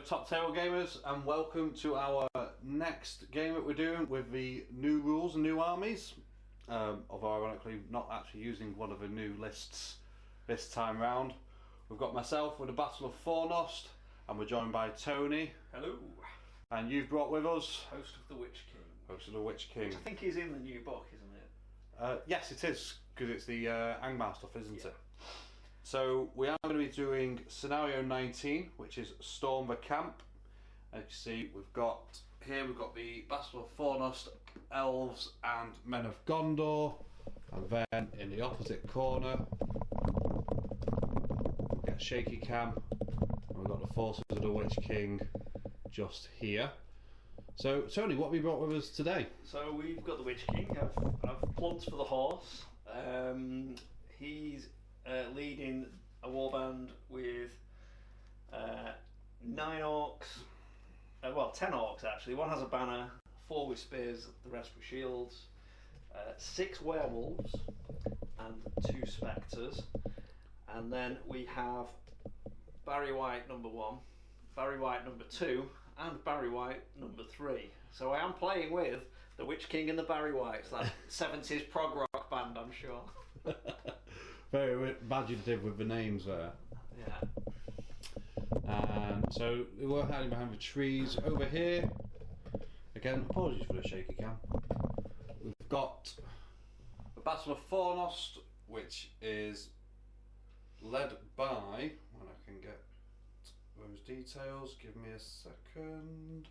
top table gamers, and welcome to our next game that we're doing with the new rules and new armies. Although ironically not actually using one of the new lists this time round. We've got myself with the Battle of Fornost, and we're joined by Tony. Hello. And you've brought with us Host of the Witch King. Host of the Witch King. Which I think is in the new book, isn't it? Yes, it is, because it's the Angmar stuff, isn't it? So we are going to be doing scenario 19, which is Storm the Camp. As you can see, we've got the Battle of Fornost, Elves and Men of Gondor, and then in the opposite corner we've got Shaky Cam, and we've got the forces of the Witch King just here. So Tony, what have you brought with us today? So we've got the Witch King. I've plumped for the horse. He's leading a warband with 9 orcs, well 10 orcs actually. One has a banner, 4 with spears, the rest with shields, 6 werewolves and 2 spectres, and then we have Barry White number 1, Barry White number 2 and Barry White number 3. So I am playing with the Witch King and the Barry Whites, that 70s prog rock band, I'm sure. Very imaginative with the names there. Yeah. And so we're hiding behind the trees over here. Again, apologies for the shaky cam. We've got the Battle of Fornost, which is led by, when I can get those details, give me a second.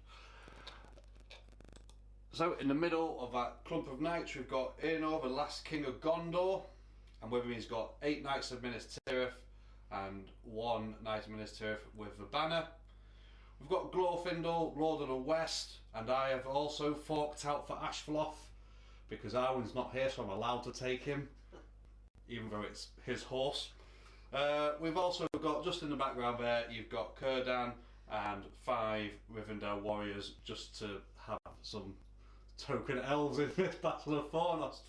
So in the middle of that clump of knights we've got Eanor, the last king of Gondor, and with him he's got 8 knights of Minas Tirith and 1 knight of Minas Tirith with the banner. We've got Glorfindel, Lord of the West, and I have also forked out for Ashfloth because Arwen's not here, so I'm allowed to take him, even though it's his horse. We've also got, just in the background there, you've got Círdan and 5 Rivendell warriors, just to have some token elves in this Battle of Fornost.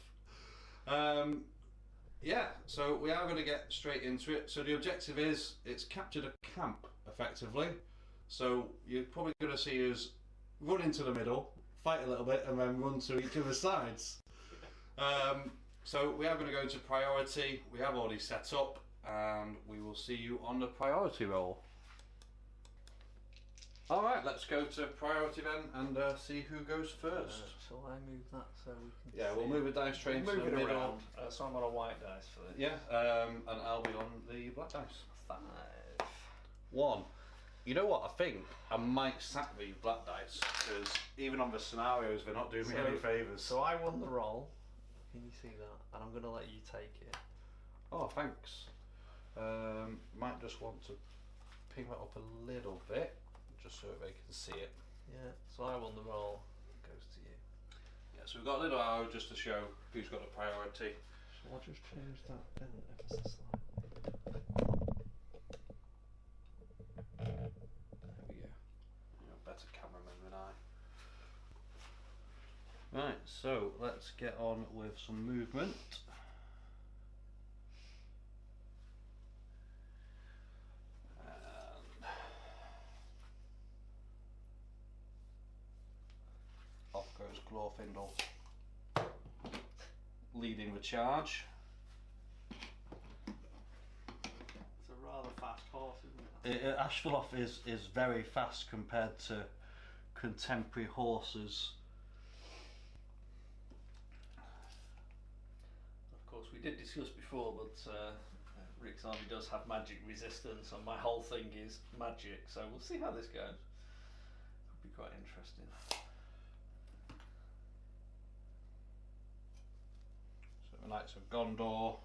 Yeah, so we are going to get straight into it. So the objective is, it's captured a camp, effectively. So you're probably going to see us run into the middle, fight a little bit, and then run to each other's sides. So we are going to go to priority. We have already set up, and we will see you on the priority roll. Alright, let's go to priority then and see who goes first. Shall I move that so we can Yeah, we'll move the dice train to the it middle. around. So I'm on a white dice for this. Yeah, and I'll be on the black dice. 5. 1. You know what, I think I might sack the black dice, because even on the scenarios they're not doing me any favours. So I won the roll. Can you see that? And I'm going to let you take it. Oh, thanks. Might just want to ping that up a little bit, just so they can see it. Yeah, so I won the roll. It goes to you. Yeah, so we've got a little arrow just to show who's got the priority. So I'll just change that pen ever so slightly. There we go. You're a better cameraman than I. Right, so let's get on with some movement. Off goes Glorfindel, leading the charge. It's a rather fast horse, isn't it? Ashfloth is very fast compared to contemporary horses. Of course, we did discuss before, but Rick's army does have magic resistance, and my whole thing is magic, so we'll see how this goes. It'll be quite interesting. So the Knights of Gondor.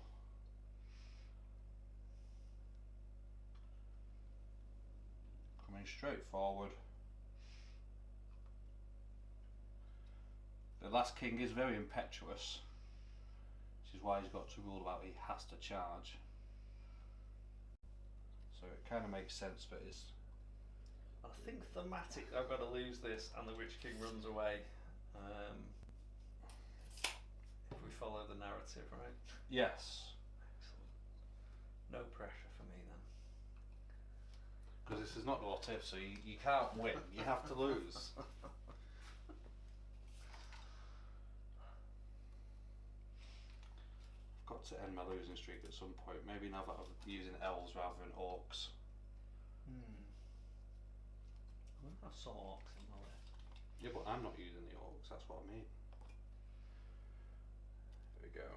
Coming straight forward. The last king is very impetuous, which is why he's got to rule about he has to charge. So it kind of makes sense that his... I think thematic, I've got to lose this and the Witch King runs away. If we follow the narrative, right? Yes. Excellent. No pressure for me then. Because this is not the what if, so you can't win. You have to lose. I've got to end my losing streak at some point. Maybe now that I'm using elves rather than orcs. I wonder if I saw orcs in my list. Yeah, but I'm not using the orcs. That's what I mean. There we go.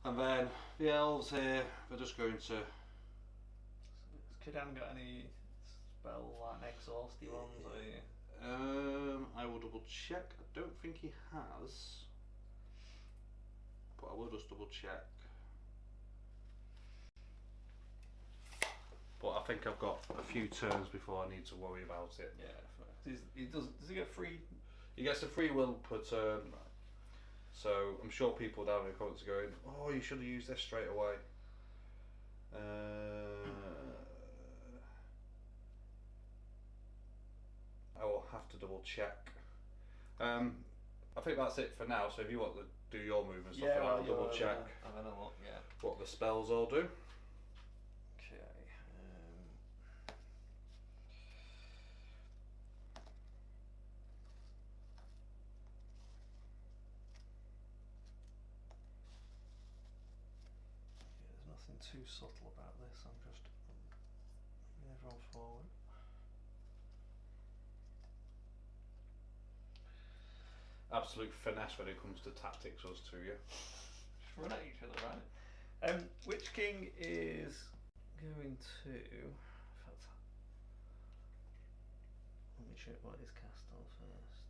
And then the elves here, they're just going to. Has Kidan got any spell like exhausty ones? Or I will double check. I don't think he has, but I will just double check. But I think I've got a few turns before I need to worry about it. yeah, he does. Does he get free? He gets a free will per turn. So I'm sure people down in the comments are going, "Oh, you should have used this straight away." I will have to double check. I think that's it for now. So if you want to do your move and stuff, I'll double check I'm gonna look. Yeah. what the spells all do. Okay. There's nothing too subtle about this. I'm just moving everyone forward. Absolute finesse when it comes to tactics, us two, yeah. Just run at each other, right? Which king is going to? In fact, let me check what is cast on first.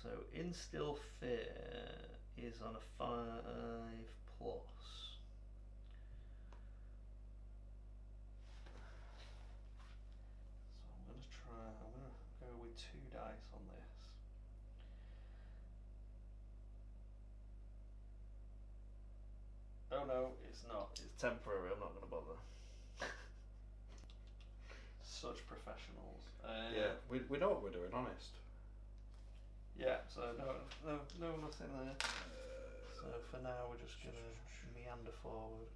So instill fear is on a 5+. I'm going to go with 2 dice on this. Oh no, it's not. It's temporary. I'm not going to bother. Such professionals. Yeah, we know what we're doing, honest. Yeah, so no, nothing there. So for now, we're just going to meander forward.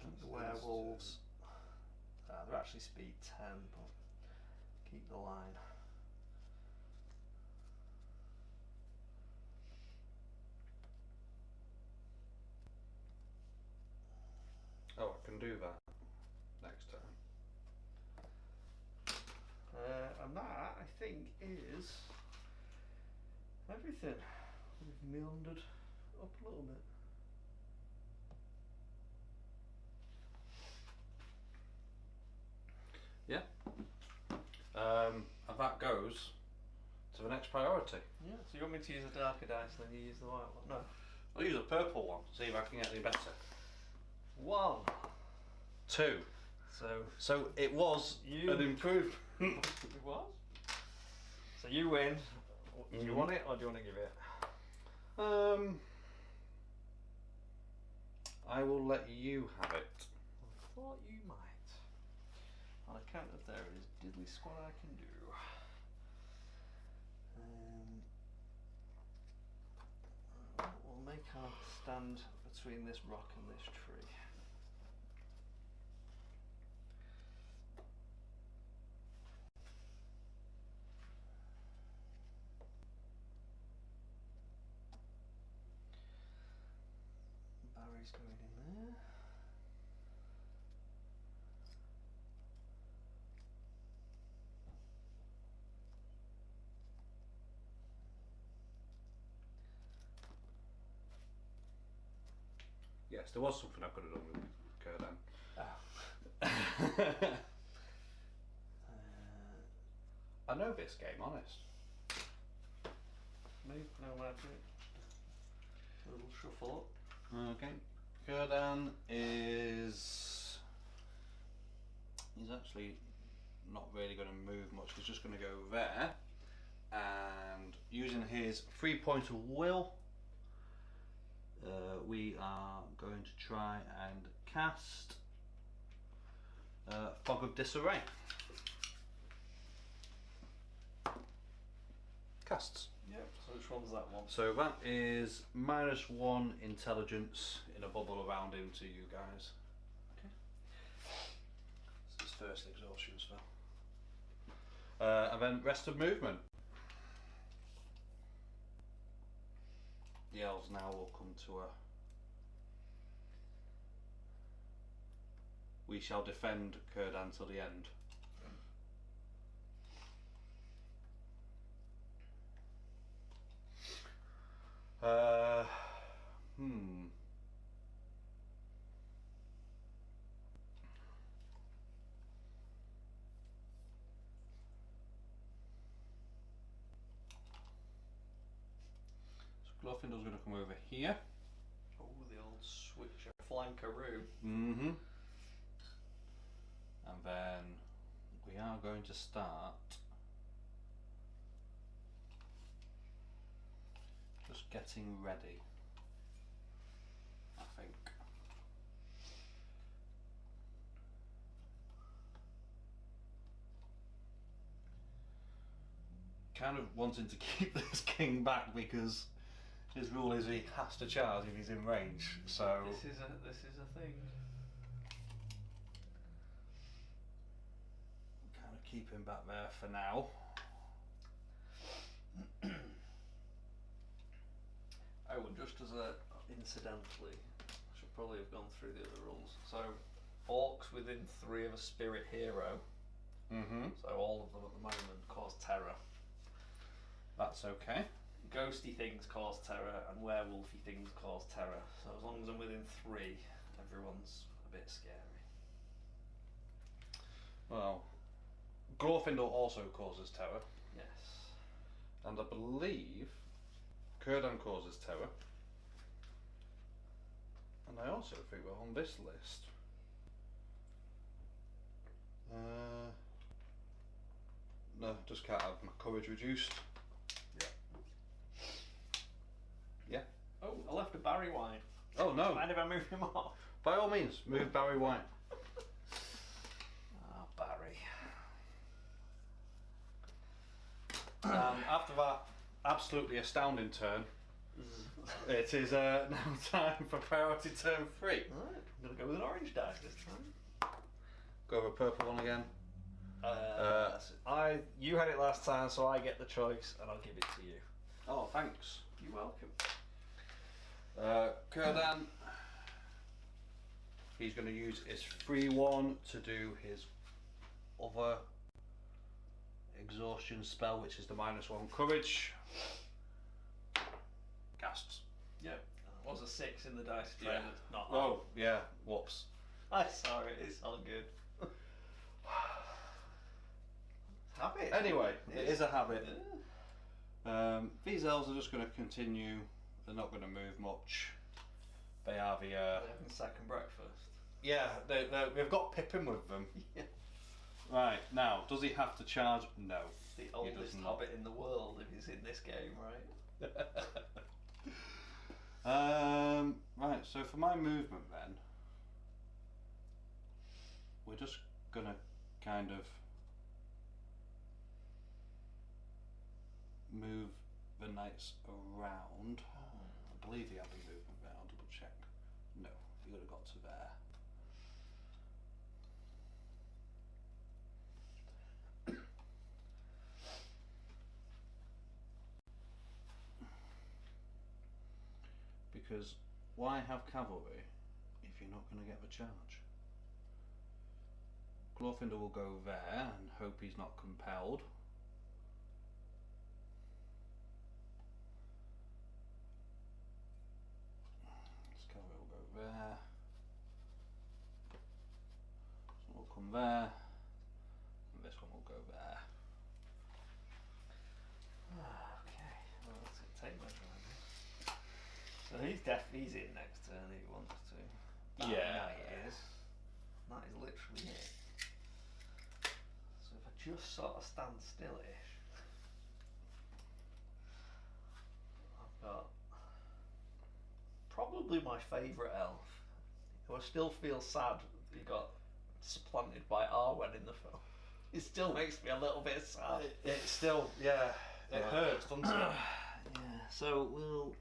Keep the werewolves. They're actually speed 10, but keep the line. Oh, I can do that next time. And that, I think, is everything. We've meandered up a little bit. Yeah. And that goes to the next priority. Yeah, so you want me to use a darker dice than you use the white one? No. I'll use a purple one, see if I can get any better. 1. 2. So it was an improvement. It was? So you win. Do you want it or do you want to give it? I will let you have it. I thought you might. On account of there is diddly squat I can do. We'll make our stand between this rock and this tree. Barry's going in there. Yes, there was something I could have done with Kurdan. Oh. I know this game, honest. Move, no magic. A little shuffle up. Okay. Kurdan is... He's actually not really going to move much. He's just going to go there. And using his 3-point of will, we are going to try and cast Fog of Disarray. Yep, Casts. so Which one's that one? So that is -1 intelligence in a bubble around him to you guys. Okay. It's his first exhaustion spell. And then rest of movement. The elves now will come to a... We shall defend Círdan till the end. So Glorfindel's going to come over here. Oh, the old switcher flankaroo. Mm-hmm. And then we are going to start just getting ready, I think. Kind of wanting to keep this king back because his rule is he has to charge if he's in range. So This is a thing. kind of keep him back there for now. Oh, and just as a incidentally, I should probably have gone through the other rules. So, orcs within 3 of a spirit hero. Mm-hmm. So all of them at the moment cause terror. That's okay. Ghosty things cause terror, and werewolfy things cause terror. So as long as I'm within 3, everyone's a bit scary. Well, Glorfindel also causes terror, Yes. and I believe Círdan causes terror. And I also think we're on this list. No, just can't have my courage reduced. Yeah. Oh, I left a Barry wine. Oh no! Mind if I move him off? By all means, move Barry White. Ah, Barry. After that absolutely astounding turn, it is now time for priority turn 3. Alright, I'm going to go with an orange dice this time. Go over a purple one again. You had it last time, so I get the choice, and I'll give it to you. Oh, thanks. You're welcome. Círdan, he's going to use his free one to do his other exhaustion spell, which is the -1 courage. Casts. Yep. It was a 6 in the dice tray. Yeah. That's not. Oh, yeah, whoops. I saw it. It's all good. Habit. Anyway, it is a habit. Yeah. These elves are just going to continue. They're not going to move much. They are the... They're having second breakfast. Yeah, they've got Pippin with them. Yeah. Right, now, does he have to charge? No. The He oldest does not. hobbit in the world if he's in this game, right? Right, so for my movement then, we're just going to kind of move the knights around. I believe he had the movement there, I'll double check. No, he would have got to there. Because why have cavalry if you're not going to get the charge? Glorfindel will go there and hope he's not compelled. This cavalry will go there. This one will come there. And this one will go there. Okay. Well, let's take measure. So he's in next turn if he wants to. Yeah. He is. That is literally it. So if I just sort of stand still-ish, I've got probably my favourite elf, who I still feel sad that he got supplanted by Arwen in the film. It still makes me a little bit sad. It still, yeah, it hurts, doesn't it? Yeah. so we'll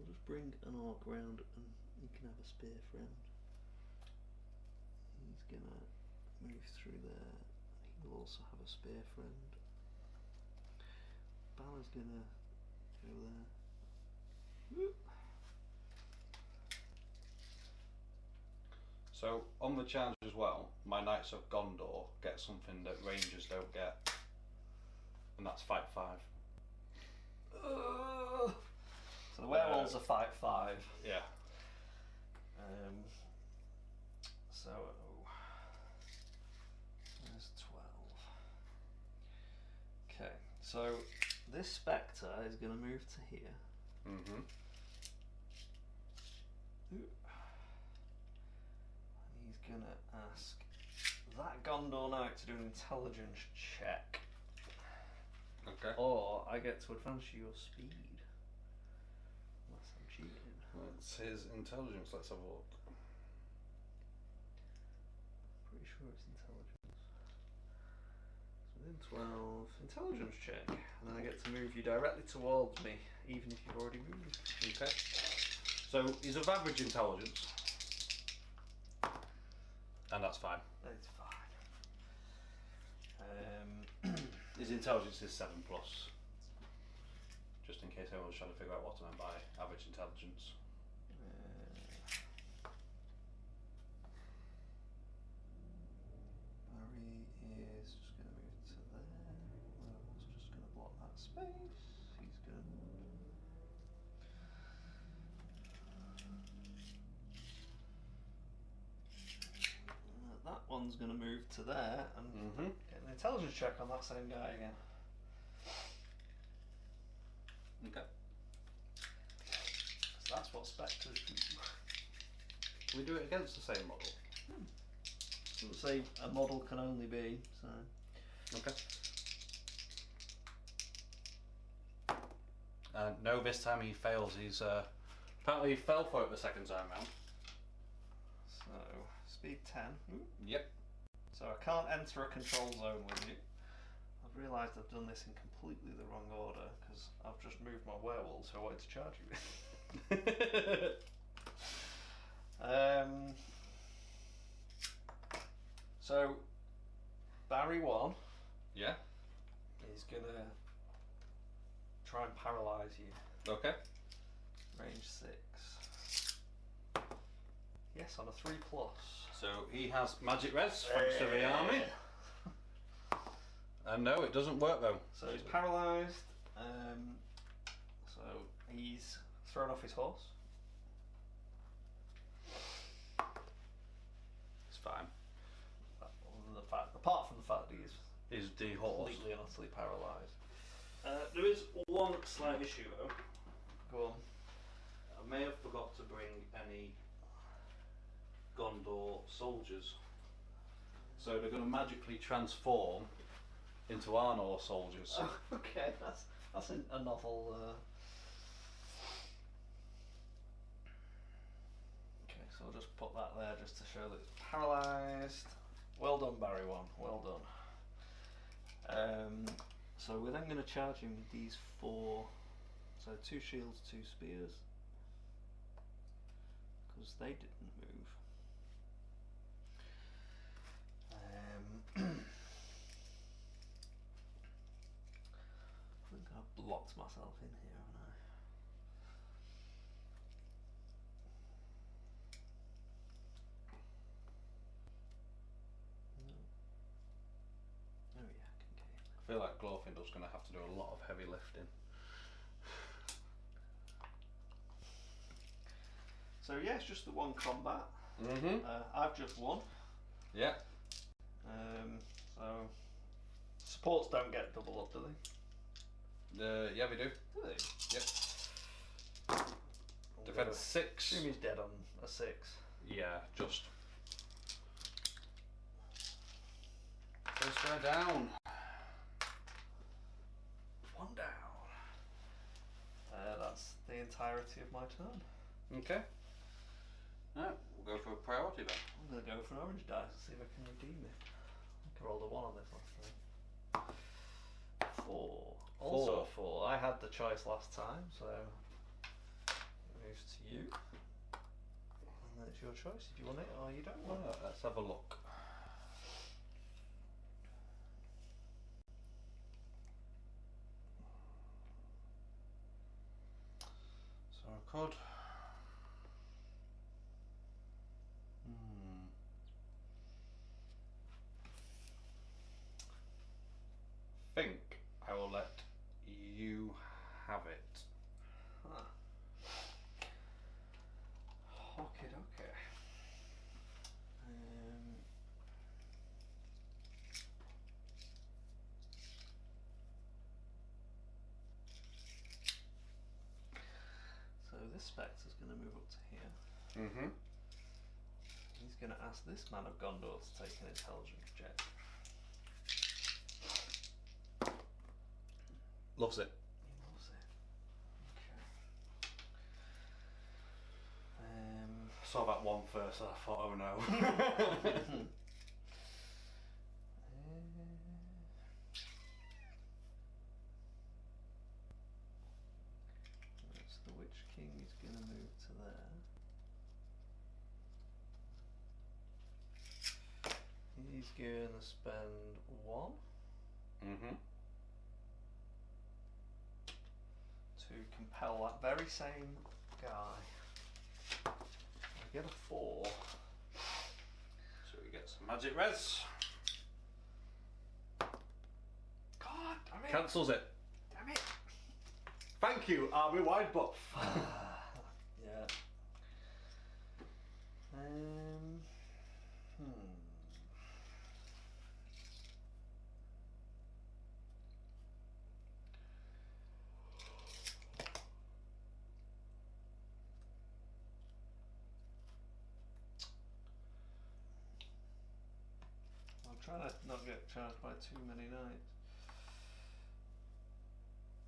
just bring an orc round and you can have a spear friend. He's gonna move through there. He'll also have a spear friend. Balor's gonna go there. Whoop. So on the challenge as well, my Knights of Gondor get something that Rangers don't get, and that's fight 5. So the werewolves are fight 5. Yeah. So there's 12. Okay, so this spectre is going to move to here. Mm-hmm. And he's going to ask that Gondor Knight to do an intelligence check. Okay. Or I get to advance your speed. Unless I'm cheating. It's his intelligence. Let's have a look. Pretty sure it's intelligence. So within 12. Intelligence check. And then I get to move you directly towards me, even if you've already moved. Okay. So he's of average intelligence. And that's fine. That's fine. His intelligence is 7+. Just in case anyone's trying to figure out what I meant by average intelligence. Barry is just going to move to there. Werewolf's just going to block that space. He's going to... that one's going to move to there and get an intelligence check on that same guy again. Okay. So that's what spectres do. We do it against the same model. Doesn't say a model can only be, so... Okay. No, this time he fails. He's apparently he fell for it the second time round. So, speed 10. Yep. So I can't enter a control zone with you. I've realised I've done this in completely the wrong order because I've just moved my werewolves who I wanted to charge you with. So Barry 1 Yeah. is gonna try and paralyse you. Okay. Range 6. Yes, on a 3+. So he has magic res thanks to the army. And no, it doesn't work though. So he's paralysed. So he's thrown off his horse. It's fine. Apart from the fact that he's Is the horse. completely and utterly paralysed. There is one slight issue though. Go on. I may have forgot to bring any Gondor soldiers. So they're going to magically transform into Arnor soldiers. Oh, okay, that's a novel. Okay, so I'll just put that there just to show that it's paralysed. Well done, Barry 1. Well done. So we're then going to charge him with these 4. So 2 shields, 2 spears, because they didn't move. I think I've blocked myself in here, haven't I? No. Oh yeah, okay. I feel like Glorfindel's going to have to do a lot of heavy lifting. So yeah, it's just the one combat. I've just won. Yeah. So supports don't get double up, do they? Yeah, we do. Do they? Yep. Defense 6. Assume he's dead on a 6. Yeah, just. First guy down. 1 down. That's the entirety of my turn. Okay. Alright, we'll go for a priority then. I'm going to go for an orange dice and see if I can redeem it. I rolled a 1 on this last time. 4. Also 4. I I had the choice last time, so it moves to you. And then it's your choice if you want it or you don't want it. Let's have a look. So I could. Think I will let you have it. Huh. Okay, okay. So this Spectre's going to move up to here. Mm-hmm. He's going to ask this man of Gondor to take an intelligence check. Loves it. He loves it. Okay. Saw that one first and I thought, oh no. So the Witch King is going to move to there. He's going to spend 1 Mm-hmm. to compel that very same guy. I get a 4. So we get some magic res. God damn it! Cancels it. Damn it! Thank you, army wide buff. Yeah. I'm trying to not get charged by too many knights.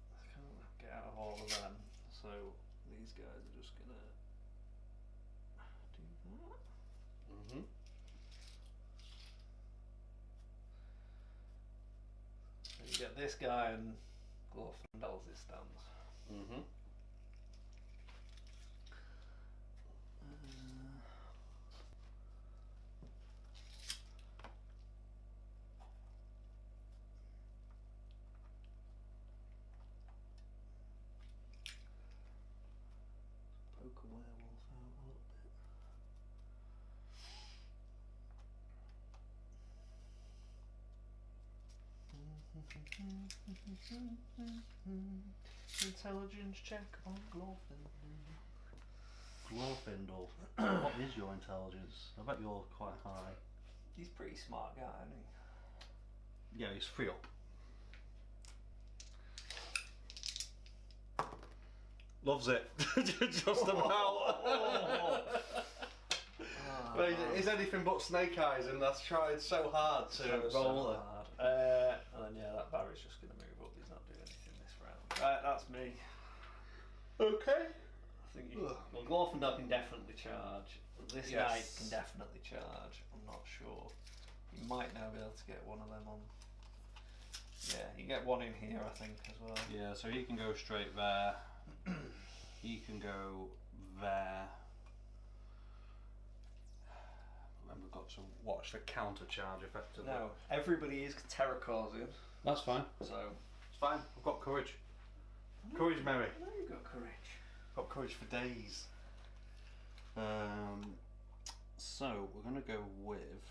I can't get out of all of them, so these guys are just gonna do that. Mm-hmm. So you get this guy and Glorfindel as it stands. Mm-hmm. Poke a werewolf out a little bit. Intelligence check on Glorfindel. Glorfindel. What is your intelligence? I bet you're quite high. He's a pretty smart guy, isn't he? Yeah, he's 3 up. Loves it. Just about. But he's anything but snake eyes, and that's trying so hard to roll it. And then yeah, that Barry's just going to move up. He's not doing anything this round. Right, that's me. Okay. I think well, Glorfindel can definitely charge. This knight can definitely charge. I'm not sure. You might now be able to get one of them on. Yeah, you get one in here, I think, as well. Yeah, so he can go straight there. He can go there. And we've got to watch the counter charge effectively. No, everybody is terror causing. That's fine. So it's fine. I've got courage. Courage, Mary. I know you've got courage. Got courage for days. So we're going to go with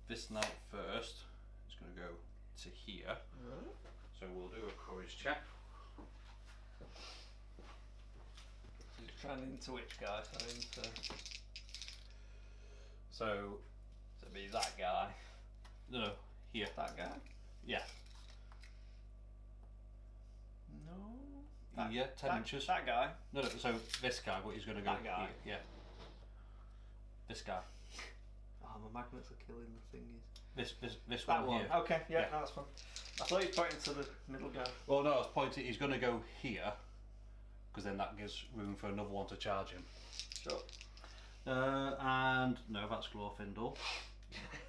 this knight first. It's going to go to here. So we'll do a courage check. He's trying into which guy? So it'd be that guy. No, here. That guy? Yeah. No. Yeah, 10 inches. That guy. No, so this guy, but he's going to go that guy. Here. Yeah. This guy. Oh, my magnets are killing the thingies. This that one here. Okay, yeah, no, that's fine. I thought you were pointing to the middle guy. Well, no, I was pointing. He's going to go here, because then that gives room for another one to charge him. Sure. And no, that's Glorfindel.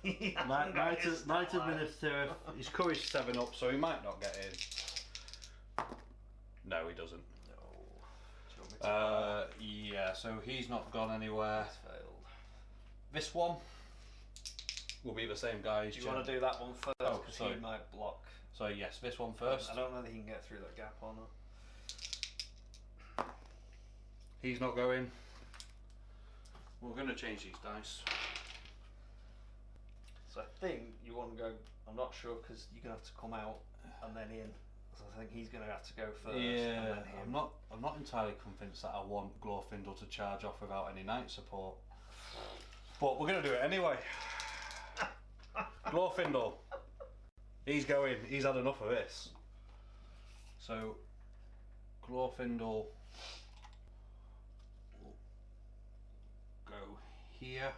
Knight of Minas Tirith. He's courage 7 up, so he might not get in. No, he doesn't. No. Yeah, so he's not gone anywhere. He's failed. This one will be the same guy. Do you want to do that one first? Oh, because sorry. he might block. So yes, this one first. I don't know that he can get through that gap or not. He's not going. We're going to change these dice. So I think you want to go. I'm not sure because you're going to have to come out and then in. So I think he's going to have to go first. Yeah, and then him. I'm not entirely convinced that I want Glorfindel to charge off without any knight support. But we're going to do it anyway. Glorfindel. He's going. He's had enough of this. So Glorfindel will go here.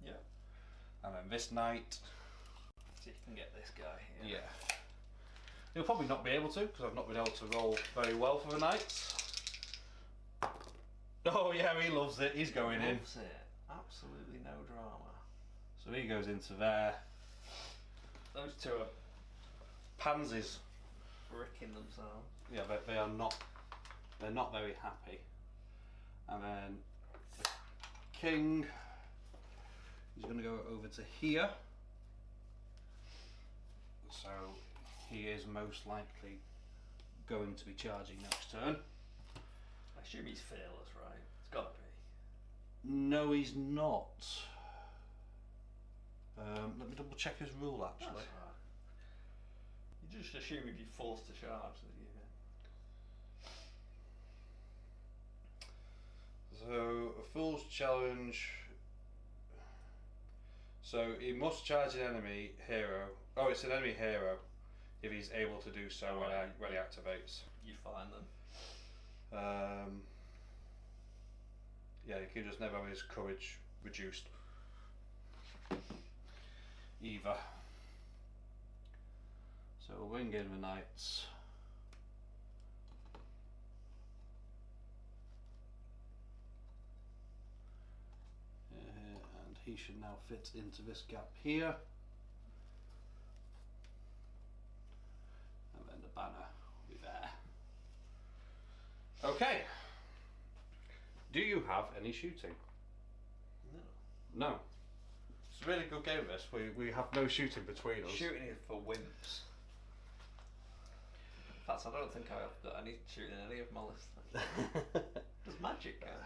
Yeah. And then this knight. So you can get this guy here. Yeah. He'll probably not be able to because I've not been able to roll very well for the knights. Oh yeah, he loves it. He's going in. Loves it. Absolutely no drama. So he goes into there. Those two are Pansies. bricking themselves. Yeah, but they are not. They're not very happy. And then the king is going to go over to here. So he is most likely going to be charging next turn. I assume he's fearless, right? It's got to be. No, he's not. Let me double check his rule actually. That's right. You just assume he'd be forced to charge that you. So a fool's challenge. So he must charge an enemy hero. Oh, it's an enemy hero if he's able to do so when he activates. You find them. Yeah, he can just never have his courage reduced. Either. So we'll bring in the knights. And he should now fit into this gap here. And then the banner will be there. Okay. Do you have any shooting? No. No. It's a really good game this. We have no shooting between us. Shooting is for wimps. In fact, I don't think I've got any shooting in any of my lists. Does magic count?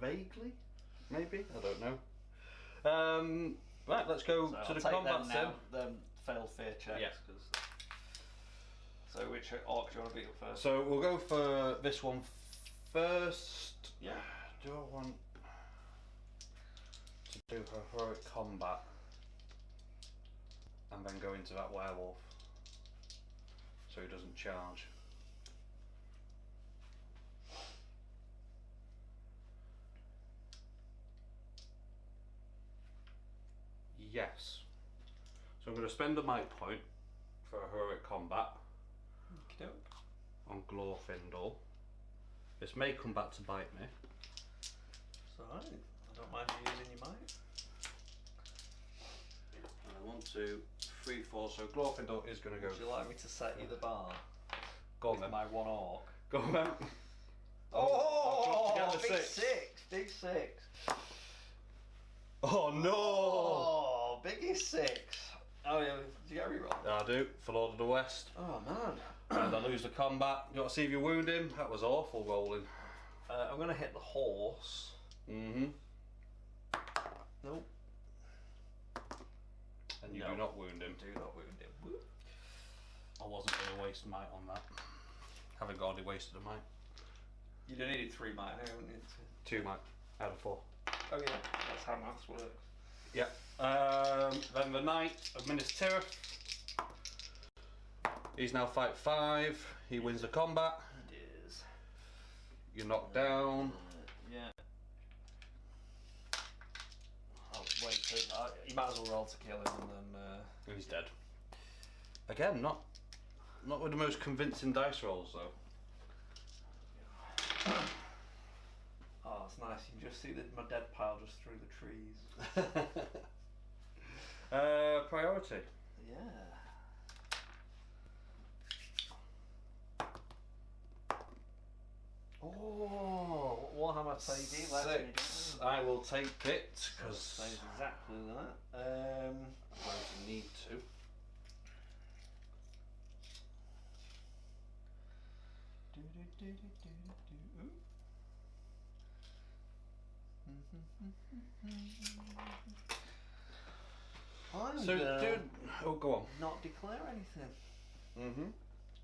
Vaguely? Maybe? I don't know. Right, let's go So to I'll the take combat them sim. now, them failed fear checks. Yeah. So which orc do you want to beat up first? So we'll go for this one first. Yeah. Do I want to do heroic combat and then go into that werewolf so he doesn't charge? Yes. So I'm going to spend a might point for a heroic combat Okey-doke. on Glorfindel. This may come back to bite me. So I don't mind you using your might. 1, 2, 3, 4. So Glorfindel is going to go. Would you like me to set you the bar? Go on with then. my one orc. Go on then. Oh, I've got to get the big six. Big six. Oh no! Oh, biggest six. Oh yeah, did you get a reroll? I do, for Lord of the West. Oh man. And I lose the combat. You want to see if you wound him? That was awful rolling. I'm going to hit the horse. Mm-hmm. Nope. And you No. do not wound him. Do not wound him. Whoop. I wasn't going to waste might on that. Haven't already wasted a might. You'd have needed 3 might, haven't you? 2 might out of 4. Oh yeah, that's how maths works. Yeah. Then the Knight of Minas Tirith. He's now fight 5. He wins the combat. It is. You're knocked down. Yeah. I'll wait. You might as well roll to kill him and then. And he's dead. Again, not with the most convincing dice rolls though. Oh, it's nice. You can just see my dead pile just through the trees. priority. Yeah. Oh, Warhammer TD. Let's me do. 6. I will take it because That is exactly that. I'm going to need to. I'm So, gonna go on. not declare anything.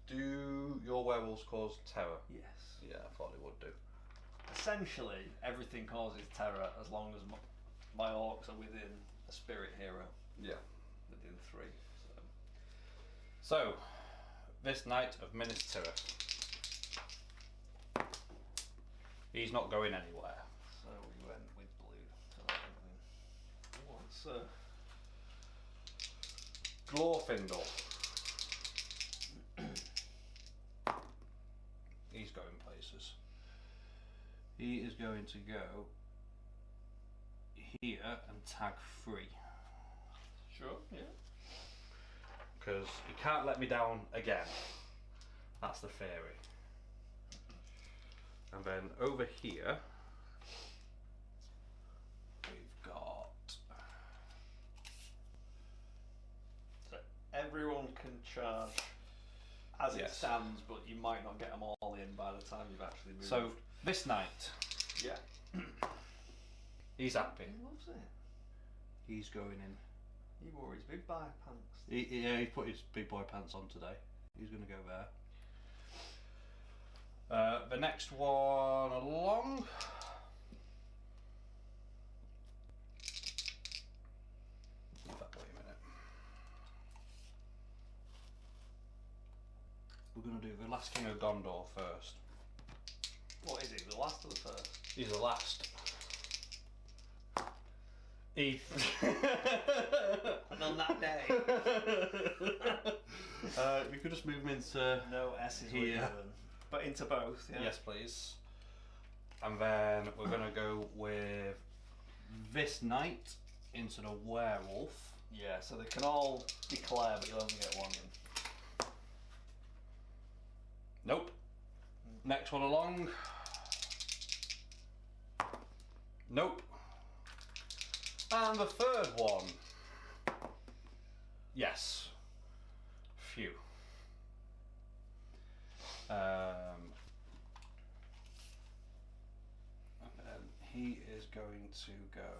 Do your werewolves cause terror? Yes. Yeah, I thought they would do. Essentially, everything causes terror as long as my orcs are within a spirit hero. Yeah. Within 3. So, this Knight of Minas Tirith. He's not going anywhere. So we went with blue. For that one. What's Glorfindel. He's going places. He is going to go here and tag 3. Sure, yeah. Because he can't let me down again. That's the theory. And then over here, we've got... So everyone can charge as it Yes. stands, but you might not get them all in by the time you've actually moved. So, this knight, yeah. he's happy. He loves it. He's going in. He wore his big boy pants. He put his big boy pants on today. He's going to go there. The next one along. In fact, wait a minute. We're going to do the last King of Gondor first. What is he, the last or the first? He's the last. He. And on that day. We could just move him into No S's were here. given. But into both, yeah? Yes, please. And then we're going to go with this knight into the werewolf. Yeah, so they can all declare, but you'll only get one in. Nope. Next one along. Nope. And the third one. Yes. Phew. And then he is going to go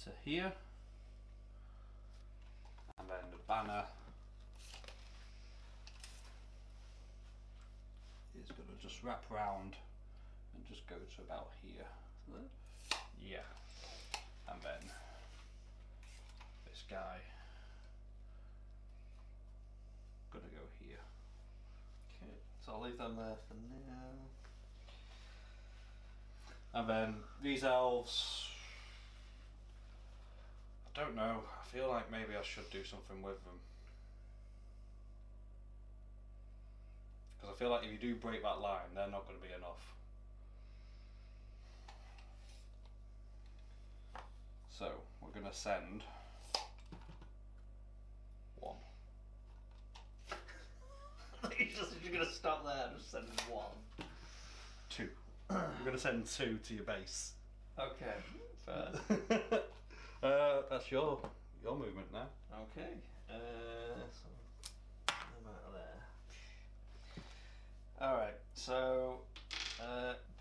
to here. And then the banner is going to just wrap round and just go to about here. Yeah. And then this guy gonna go here. Okay, so I'll leave them there for now. And then these elves, I don't know, I feel like maybe I should do something with them. Because I feel like if you do break that line, they're not going to be enough. So, we're going to send 1. You're going to stop there and just send 1. 2. We're going to send 2 to your base. Okay, fair. That's your movement now. Okay, so I'm out of there. Alright, so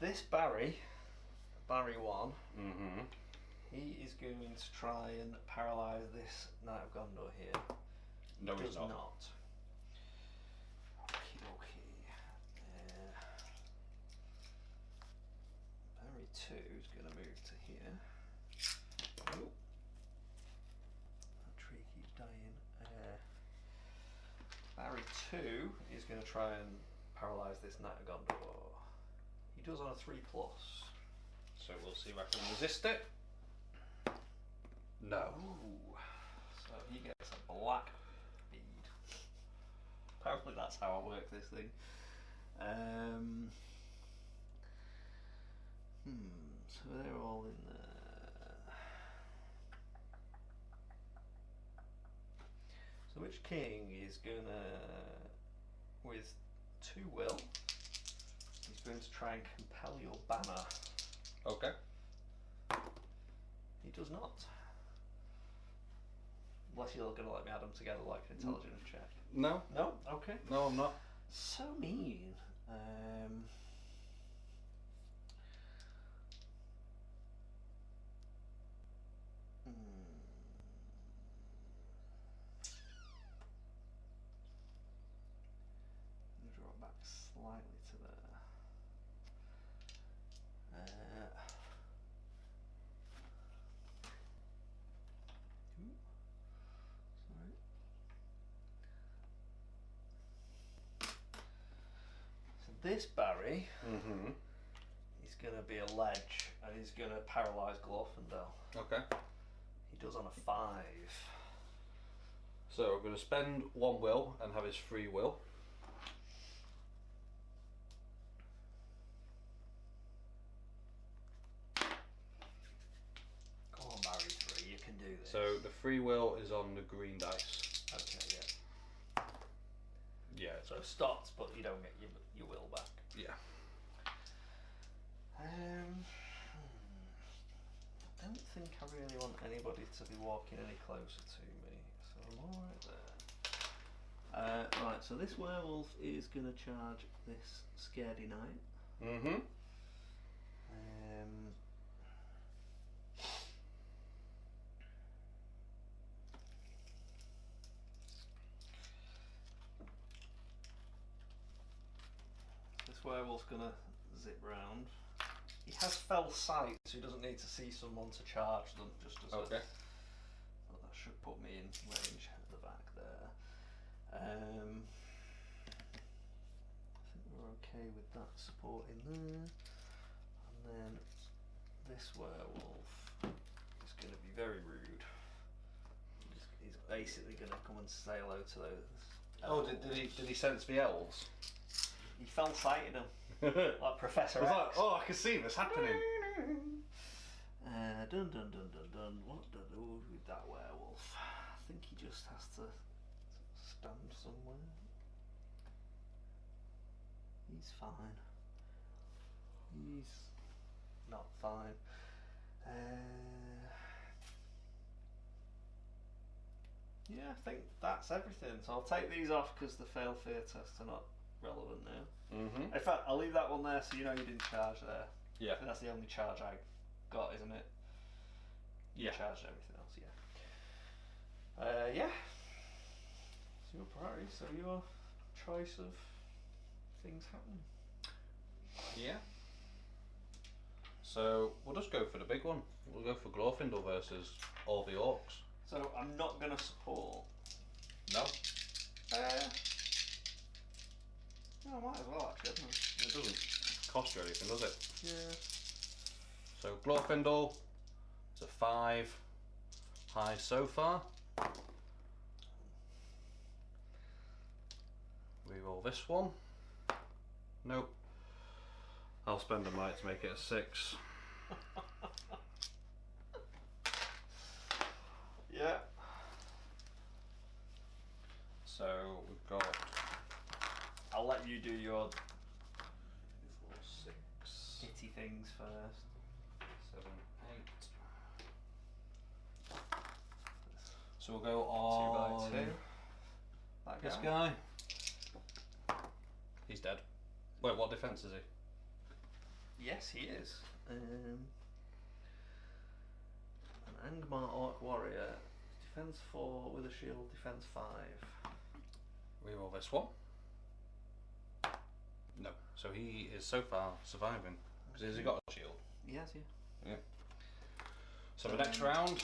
this Barry 1, he is going to try and paralyse this Knight of Gondor here. No, Does he's not. Okay. Barry 2 is going to move to here. Oh. That tree keeps dying. Barry 2 is going to try and paralyse this Knight of Gondor. He does on a 3+. So we'll see if I can resist it. No. Ooh. So he gets a black bead. Apparently that's how I work this thing. So they're all in there. Witch King is gonna, with 2 will, he's going to try and compel your banner. Okay. He does not. Unless you're going to let me add them together like an intelligence check. No. No? Okay. No, I'm not. So mean. I'm going to draw it back slightly to there. Sorry. So this Barry is going to be a ledge, and he's going to paralyse Glorfindel. Okay. He does on a 5. So I'm going to spend 1 will and have his free will. Come on, Barry 3, you can do this. So the free will is on the green dice. Okay, yeah. Yeah. So stopped, but you don't get your will back. Yeah. I don't think I really want anybody to be walking any closer to me, so I'm alright there. Right, so this werewolf is going to charge this scaredy knight. This werewolf's going to zip round. He has fell sight, so he doesn't need to see someone to charge them. Just as Okay. well, that should put me in range at the back there. I think we're okay with that support in there. And then this werewolf is going to be very rude. He's basically going to come and say hello to those. Oh, did he sense the elves? He fell sighted them. Like Professor X. Like, oh, I can see this happening. Dun dun dun dun dun. What to do with that werewolf? I think he just has to stand somewhere. He's fine. He's not fine. Yeah, I think that's everything. So I'll take these off because the fail fear tests are not relevant now. In fact, I'll leave that one there so you know you didn't charge there. Yeah. I think that's the only charge I got, isn't it? You Yeah. charged everything else, yeah. Yeah. So your priority, so your choice of things happen. Yeah. So we'll just go for the big one. We'll go for Glorfindel versus all the orcs. So I'm not going to support. No? No, I might as well actually. It doesn't cost you anything, does it? Yeah. So Glorfindel, it's a 5. High so far. Reroll this one. Nope. I'll spend a might to make it a 6. Yeah. So we've got. I'll let you do your 4, 6, hitty things first. 7, 8. So we'll go on 2 by 2. That this guy. He's dead. Wait, what defense is he? Yes, he is. An Angmar Orc Warrior. Defense 4 with a shield, defense 5. Reroll this one. No. So he is so far surviving. Because has he got a shield? Yes, yeah. Yeah. So the next round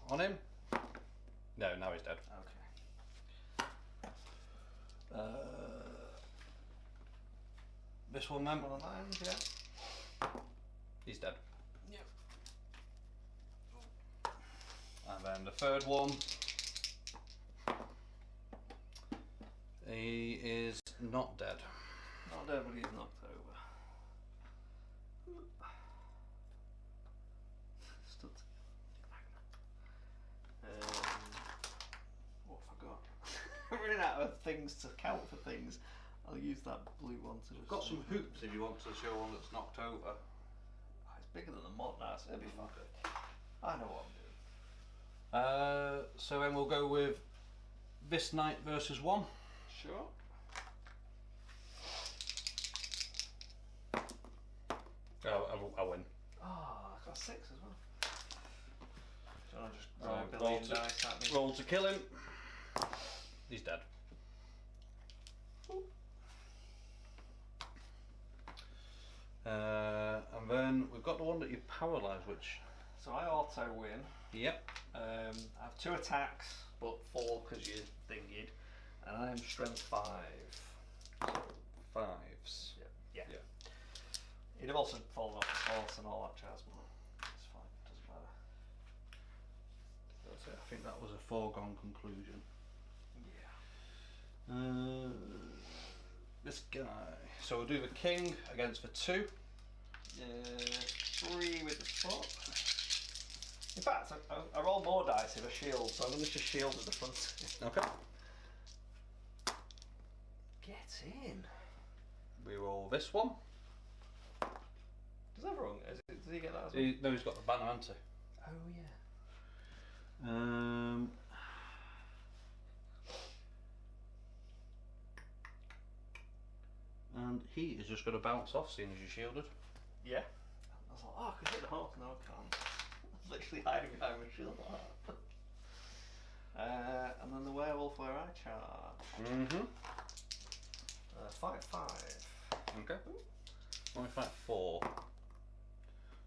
on him. No, now he's dead. Okay. This one then. One on that end, yeah. He's dead. Yep. And then the third one. He is not dead. Not dead, but he's knocked over. Stood. What have I got? for things to count for things, I'll use that blue one to just... Got some hoops if you want to show one that's knocked over. Oh, it's bigger than the mod now, so it'll be fun. I know what I'm doing. So then we'll go with this knight versus 1. Sure. I win. Oh, I've got 6 as well. Do you want to just roll a Roll billion dice at me? Roll to kill him. He's dead. And then we've got the one that you paralyse, which... So I auto win. Yep. I have 2 attacks, but 4 because you're thingied. And I'm strength 5. So, 5s. yeah. Yeah. He'd have also fallen off the horse and all that jazz, but it's fine, doesn't matter. That's it. I think that was a foregone conclusion. Yeah. This guy. So we'll do the king against the 2. 3 with the foot. In fact, I roll more dice with a shield, so I'm going to just shield at the front. Okay. Get in. We roll this one. Does everyone? Does he get that as well? No, he's got the banner, hasn't he? Oh yeah. And he is just going to bounce off, seeing as you're shielded. Yeah. I was like, oh, I can hit the horse. No, I can't. I was literally hiding behind my shield. And then the werewolf where I charge. Mm-hmm. 5/5. Okay. Only fight 4.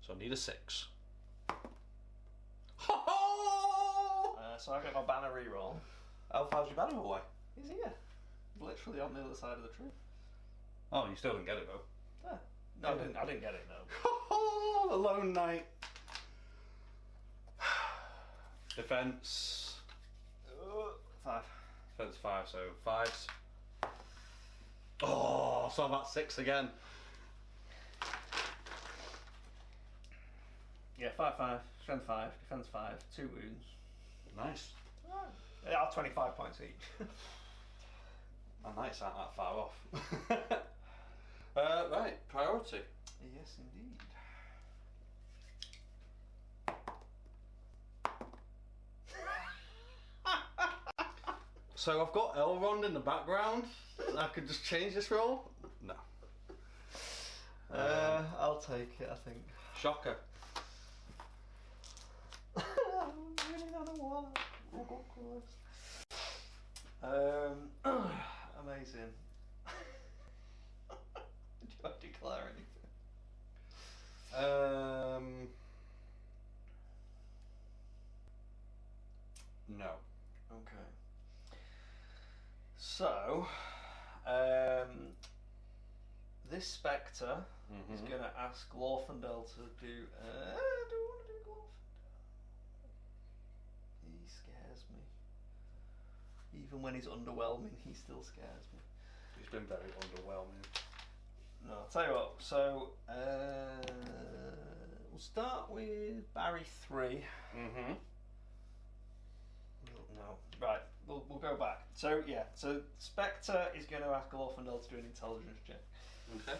So I need a 6. So I get my banner reroll. How far's your banner away? He's here. Literally on the other side of the tree. Oh, you still didn't get it though. Yeah. No, I didn't get it, no. The lone knight. Defense. 5. Defense 5, so 5s. Oh, so I'm at 6 again. Yeah, 5/5, strength 5, defense 5, 2 wounds. Nice. They are 25 points each. My knights aren't that far off. Right, priority. Yes, indeed. So I've got Elrond in the background. I could just change this roll. No. I'll take it, I think. Shocker. I really don't know why. Amazing. Do you want to declare anything? No. Okay. So, this Spectre is going to ask Glorfindel to do. I don't want to do Glorfindel. He scares me. Even when he's underwhelming, he still scares me. He's been very underwhelming. No, I'll tell you what. So, we'll start with Barry 3. Mm-hmm. No, right. We'll go back. So yeah. So Spectre is going to ask Glorfindel to do an intelligence check. Okay.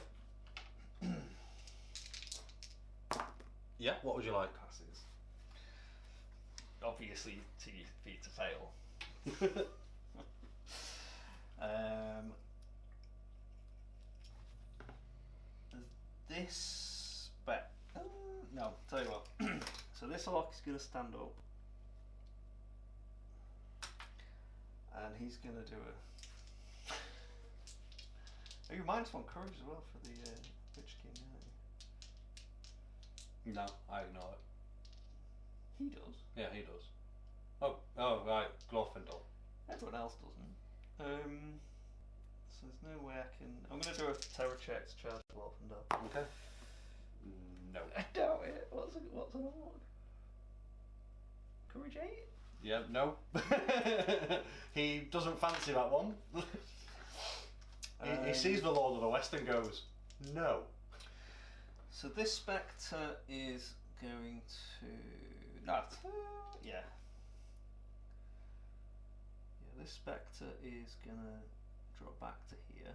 Yeah. What would you like? Passes. Obviously, for you to fail. This no. Tell you what. So this orc is going to stand up. And he's going to do a... Oh, you minus 1 courage as well for the Witch King, don't you? No, I ignore it. He does. Yeah, he does. Oh, right, Glorfindel. Everyone else doesn't. So there's no way I can... I'm going to do a terror check to charge Glorfindel. Okay. No. I doubt it. What's an orc? Courage 8? Yeah, no. He doesn't fancy that one. He sees the Lord of the West and goes, no. So this Spectre is going to... No, yeah. this spectre is gonna drop back to here.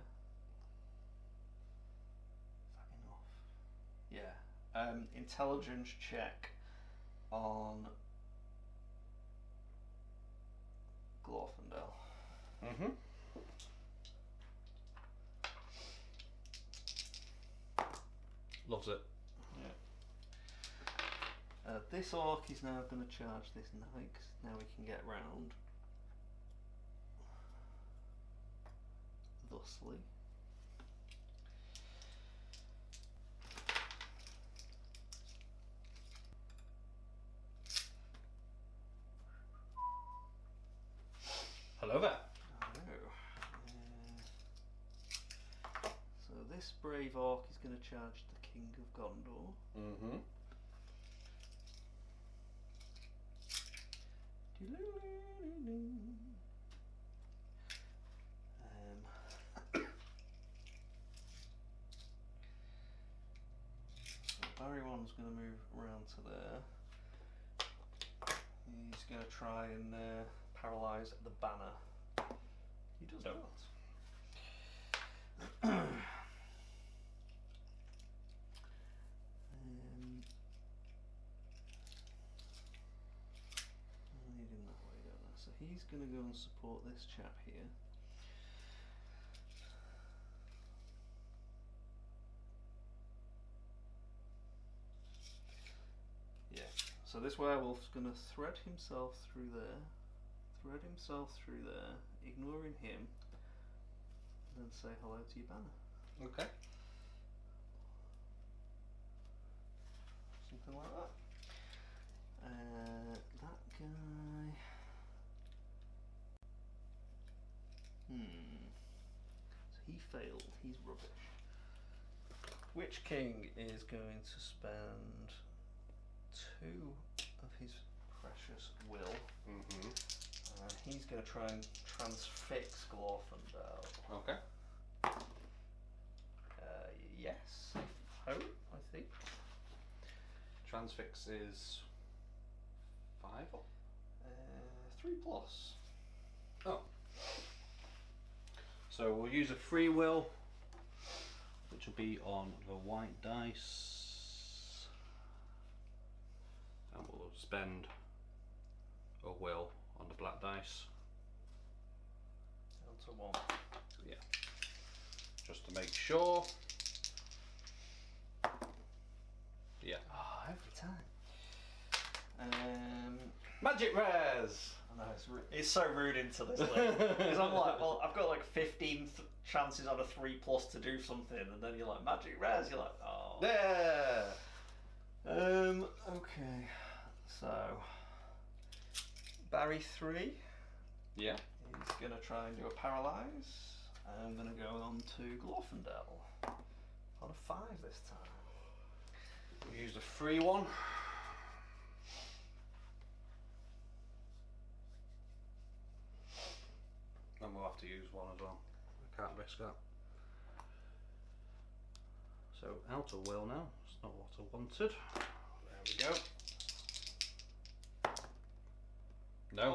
Is that enough? Yeah. Intelligence check on Glorfindel. Mm-hmm. Loves it. Yeah. This orc is now going to charge this knight, 'cause now we can get round. Thusly. Hello there. Hello. So this brave orc is going to charge the King of Gondor. Mm-hmm. So Barry one's going to move around to there. He's going to try and paralyse the banner. He does not. Needing that way, don't I? So he's going to go and support this chap here. Yeah. So this werewolf's going to thread himself through there, ignoring him, and then say hello to your banner. Okay. Something like that. That guy. So he failed. He's rubbish. Witch King is going to spend 2 of his precious will. Mm-hmm. He's going to try and transfix Glorfindel. Okay. Yes. I think. Transfix is 5 or? 3 plus. Oh. So we'll use a free will, which will be on the white dice, and we'll spend a will on the black dice. Down to 1. Yeah. Just to make sure. Yeah. Oh, every time. Magic rares! I know, it's so rude into this league. Because I'm like, well, I've got like 15 chances on a 3 plus to do something, and then you're like, magic rares, you're like, oh. There! Okay. So, Barry 3. Yeah. He's going to try and do a paralyze. I'm going to go on to Glorfindel. On a 5 this time. We'll use a free one. And we'll have to use one as well. I can't risk that. So out of will now. It's not what I wanted. There we go. No.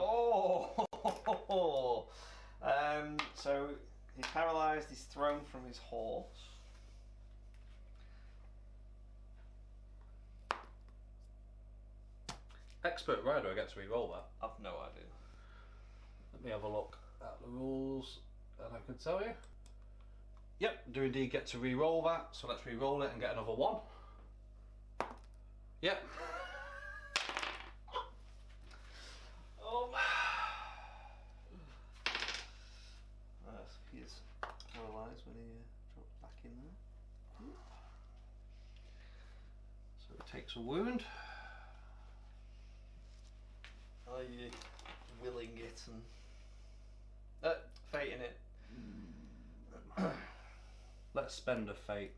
Oh! So he's paralysed, he's thrown from his horse. Expert rider, I get to re-roll that. I've no idea. Let me have a look at the rules and I can tell you. Yep, do indeed get to re-roll that, so let's re-roll it and get another 1. Yep. He is paralysed when he drops back in there. So it takes a wound. Are you willing it and fating it? Let's spend a fate.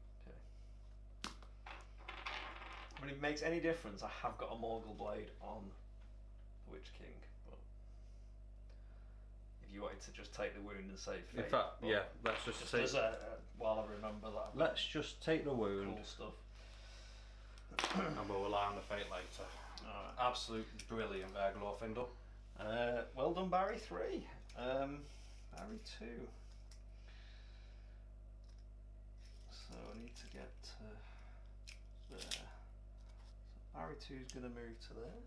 Okay. When it makes any difference, I have got a Morgul blade on the Witch King. But if you wanted to just take the wound and save fate. In fact, yeah, let's just take. While I remember that. Let's just take the wound. Cool stuff. And we'll rely on the fate later. Alright. Absolute brilliant there, Glorfindel. Well done, Barry 3. Barry 2. So I need to get to there. So Barry 2 is going to move to there.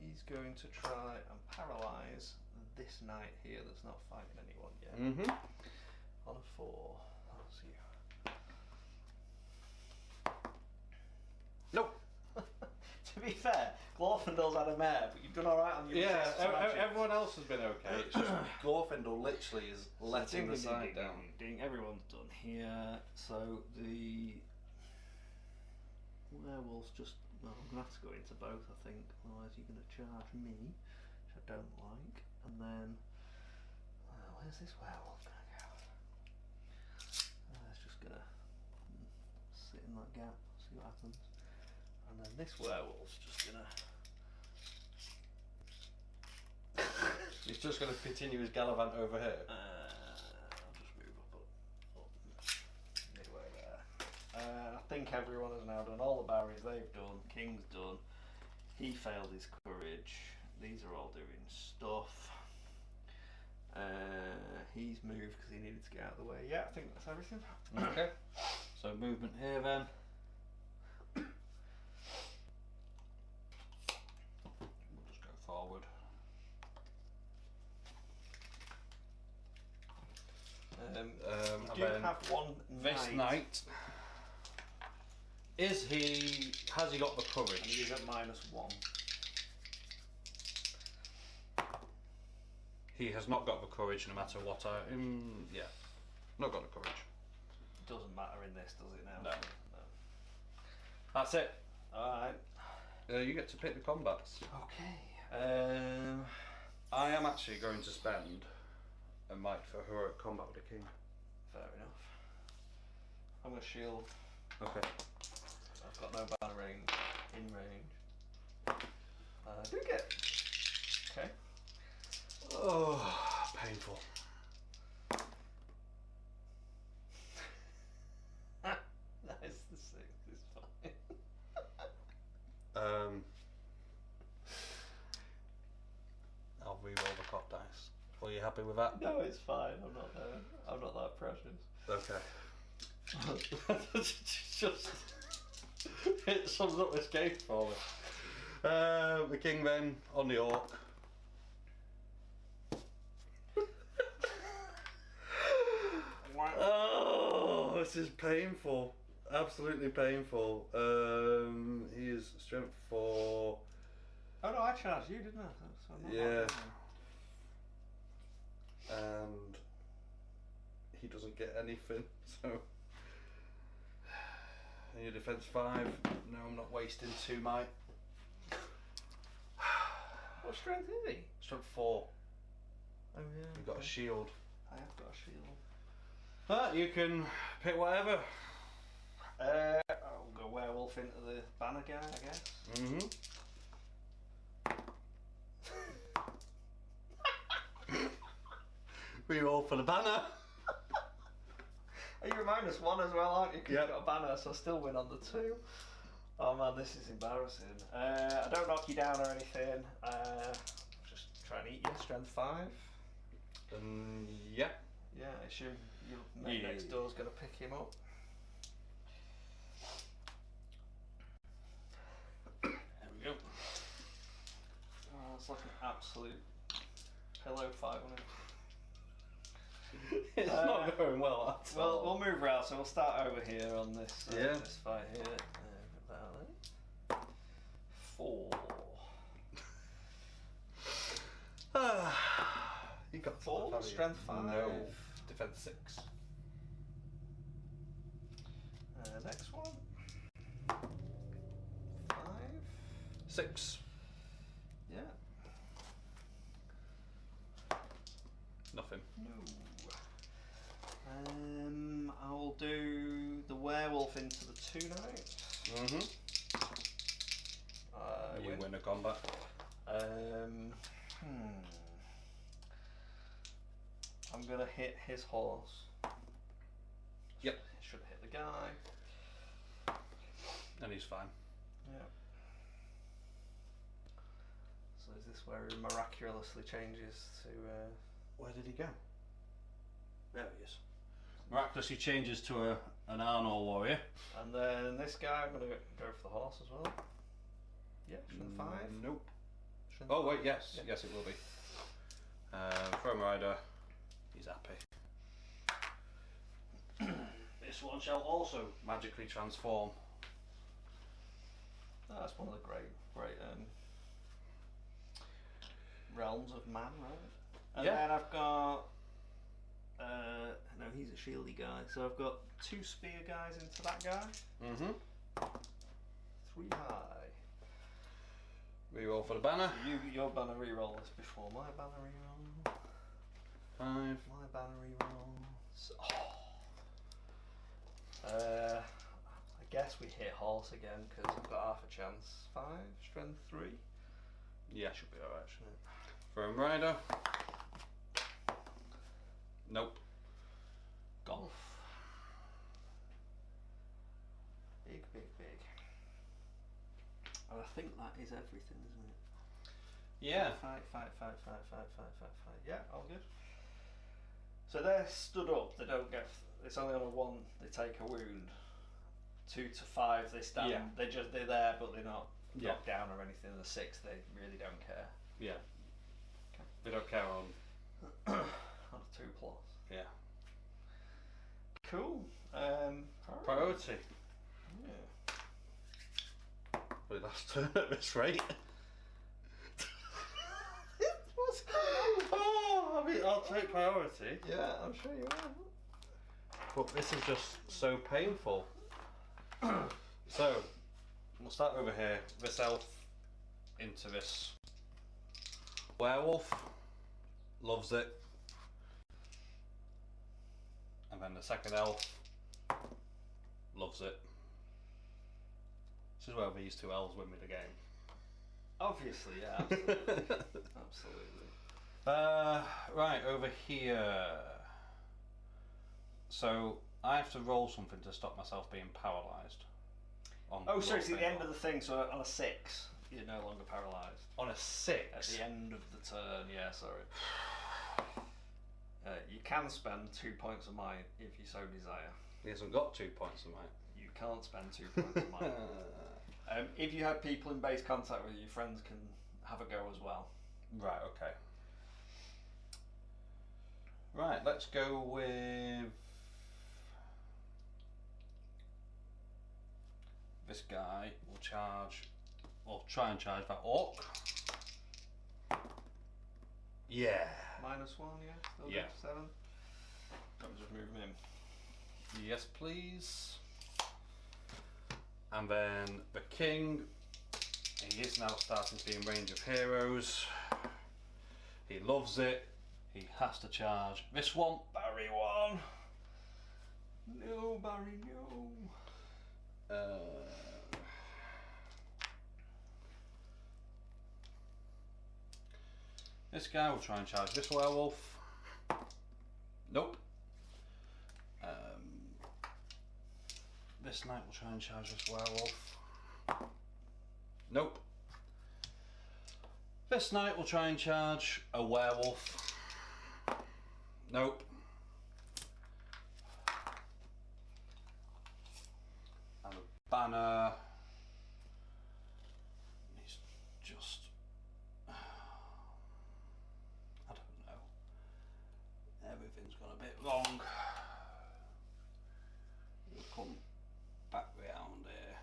He's going to try and paralyse this knight here that's not fighting anyone yet. On a 4. That's you. Nope. To be fair, Glorfindel's had a mare, but you've done alright on your resistance to magic. Everyone else has been okay. It's just Glorfindel literally is letting the side down. Everyone's done here. So the werewolf's just. Well, I'm going to have to go into both, I think. Otherwise, you're going to charge me, which I don't like. And then. Where's this werewolf going to go? It's just going to sit in that gap, see what happens. And then this werewolf's just going to. He's just going to continue his gallivant over here. I'll just move up midway there. I think everyone has now done all the Barrys they've done. King's done. He failed his courage. These are all doing stuff. He's moved because he needed to get out of the way. Yeah, I think that's everything. Okay. So movement here then. We'll just go forward. You do have one This knight. Has he got the courage? And he's at -1. He has not got the courage no matter what not got the courage. Doesn't matter in this, does it now? No. That's it. Alright. You get to pick the combats. Okay. I am actually going to spend a might for heroic combat with the king. Fair enough. I'm going to shield. Okay. I've got no banner range. In range. Do get. Okay. Oh, painful. Nice, the 6 is fine. I'll re-roll the cop dice. Are you happy with that? No, it's fine. I'm not that precious. Okay. Just it sums up this game for me. The king then on the orc. Oh, this is painful. Absolutely painful. He is strength 4. Oh no, I charged you, didn't I? So I'm not Yeah. And he doesn't get anything, so. And your defense 5. No, I'm not wasting 2 might. What strength is he? Strength 4. Oh yeah. You've got a shield. I have got a shield. You can pick whatever. I'll go werewolf into the banner guy, I guess. We roll for the banner. You're -1 as well, aren't you? Because Yep. you've got a banner, so I still win on the 2. Oh man, this is embarrassing. I don't knock you down or anything. Just try and eat you. Strength 5. Yeah. Yeah, I assume your mate next door's going to pick him up. There we go. Oh, it's like an absolute pillow fight on it. It's not going well at all. We'll move round, so we'll start over here on this this fight here. About it. 4. You got 4, strength 5. No, defense 6. Next one. 5. 6. Yeah. Nothing. No. I'll do the werewolf into the 2 knights. You win a combat. I'm gonna hit his horse. Yep. Should hit the guy. And he's fine. Yeah. So is this where he miraculously changes to Where did he go? There he is. Miraculously changes to an Arnor warrior. And then this guy, I'm going to go for the horse as well. Yeah, strength 5. Nope. Strength Oh wait, 5. yes, Yeah. yes it will be. Throne Rider, he's happy. This one shall also magically transform. Oh, that's one of the great realms of man, right? And Yeah. then I've got no, he's a shieldy guy. So I've got 2 spear guys into that guy. 3 high. Reroll for the banner. Your banner reroll is before my banner reroll. 5. My banner reroll. So, I guess we hit horse again because I've got half a chance. 5, strength 3. Yeah. Should be alright, shouldn't it? Throne Rider. Nope. Golf. Big. And I think that is everything, isn't it? Yeah. Fight. Yeah, all good. So they're stood up. They don't get. It's only on a 1. They take a wound. 2 to 5. They stand. Yeah. They're there, but they're not Yeah. knocked down or anything. The 6, they really don't care. Yeah. They don't care on. On a 2 plus. Yeah. Cool. Priority. Yeah. But last turn at this rate. What's going on? Oh, I mean, I'll take priority. Yeah, I'm sure you are. But this is just so painful. So, we'll start over here. This elf into this werewolf. Loves it. And then the second elf loves it. This is where these 2 elves win me the game. Obviously, yeah, absolutely. Absolutely. Right, over here. So, I have to roll something to stop myself being paralysed. Oh, sorry, it's at the end of the thing, so on a 6, you're no longer paralysed. On a 6? At the end of the turn, yeah, sorry. You can spend 2 points of might if you so desire. He hasn't got 2 points of might. You can't spend 2 points of might. If you have people in base contact with you, friends can have a go as well. Right, okay. Right, let's go with this guy. Will charge, or try and charge that orc. Yeah. -1, yeah? Still Yeah. good, 7. Let me just move him in. Yes, please. And then the king. He is now starting to be in range of heroes. He loves it. He has to charge this one. Barry 1. No, Barry, no. This guy will try and charge this werewolf. Nope. This knight will try and charge this werewolf. Nope. This knight will try and charge a werewolf. Nope. And a banner. He's just. I don't know. Everything's gone a bit wrong. He'll come back round here.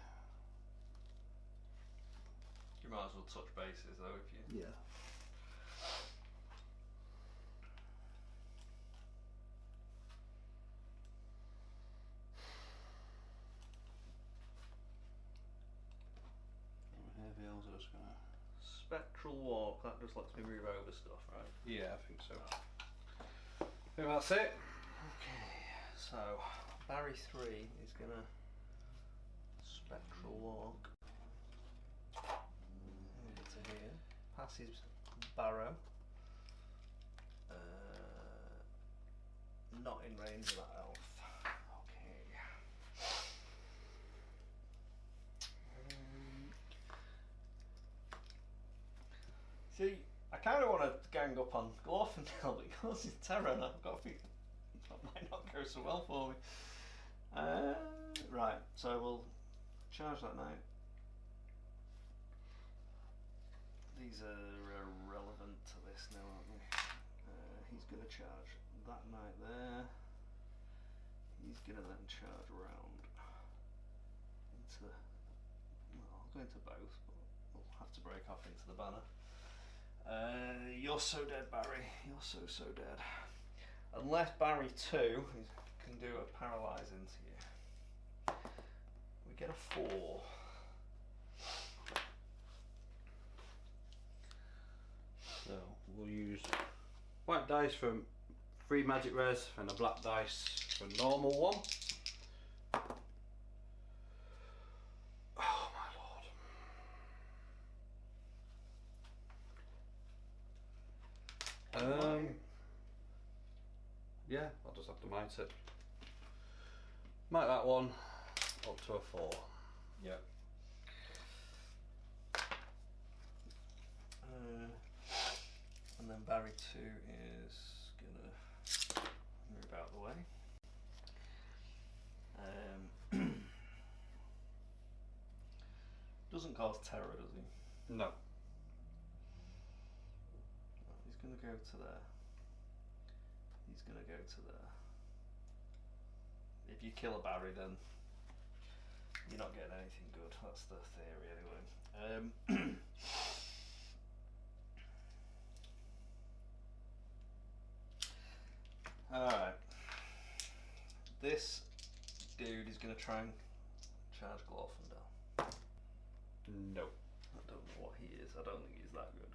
You might as well touch bases though if you. Yeah. Heavy are just gonna. Spectral walk, that just lets me move over stuff, right? Yeah, I think so. I think that's it. Okay, so Barry 3 is gonna spectral walk over to here, past his barrow, not in range of that elf. Okay. See, I kind of want to gang up on Glorfindel because he's terror, and I've got a feeling that might not go so well for me. Right, so we'll charge that knight. These are irrelevant to this now, aren't they? He's going to charge that knight there. He's going to then charge around into, well, I'll go into both, but we'll have to break off into the banner. You're so dead, Barry. You're so dead. Unless Barry 2 can do a paralyze into you. We get a 4. So we'll use white dice for 3 magic res and a black dice for a normal one. Oh my lord. Yeah, I'll just have to might it. Might that one up to a 4. Yep. And then Barry 2 is gonna move out of the way. Doesn't cause terror, does he? No. Well, he's gonna go to there. He's gonna go to there. If you kill a Barry, then you're not getting anything good. That's the theory, anyway. Alright. This dude is going to try and charge Glorfindel. No. I don't know what he is. I don't think he's that good.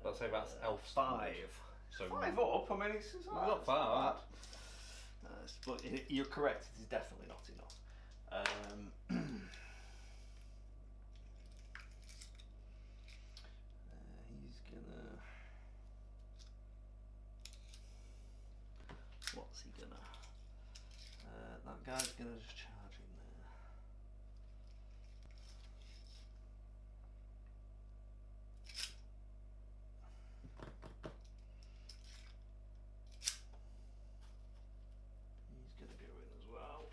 Let's say that's elf 5. standard. So 5 up? I mean, it's not far. But you're correct. It is definitely not enough. He's gonna. What's he gonna? That guy's gonna just charge in there. He's gonna go in as well.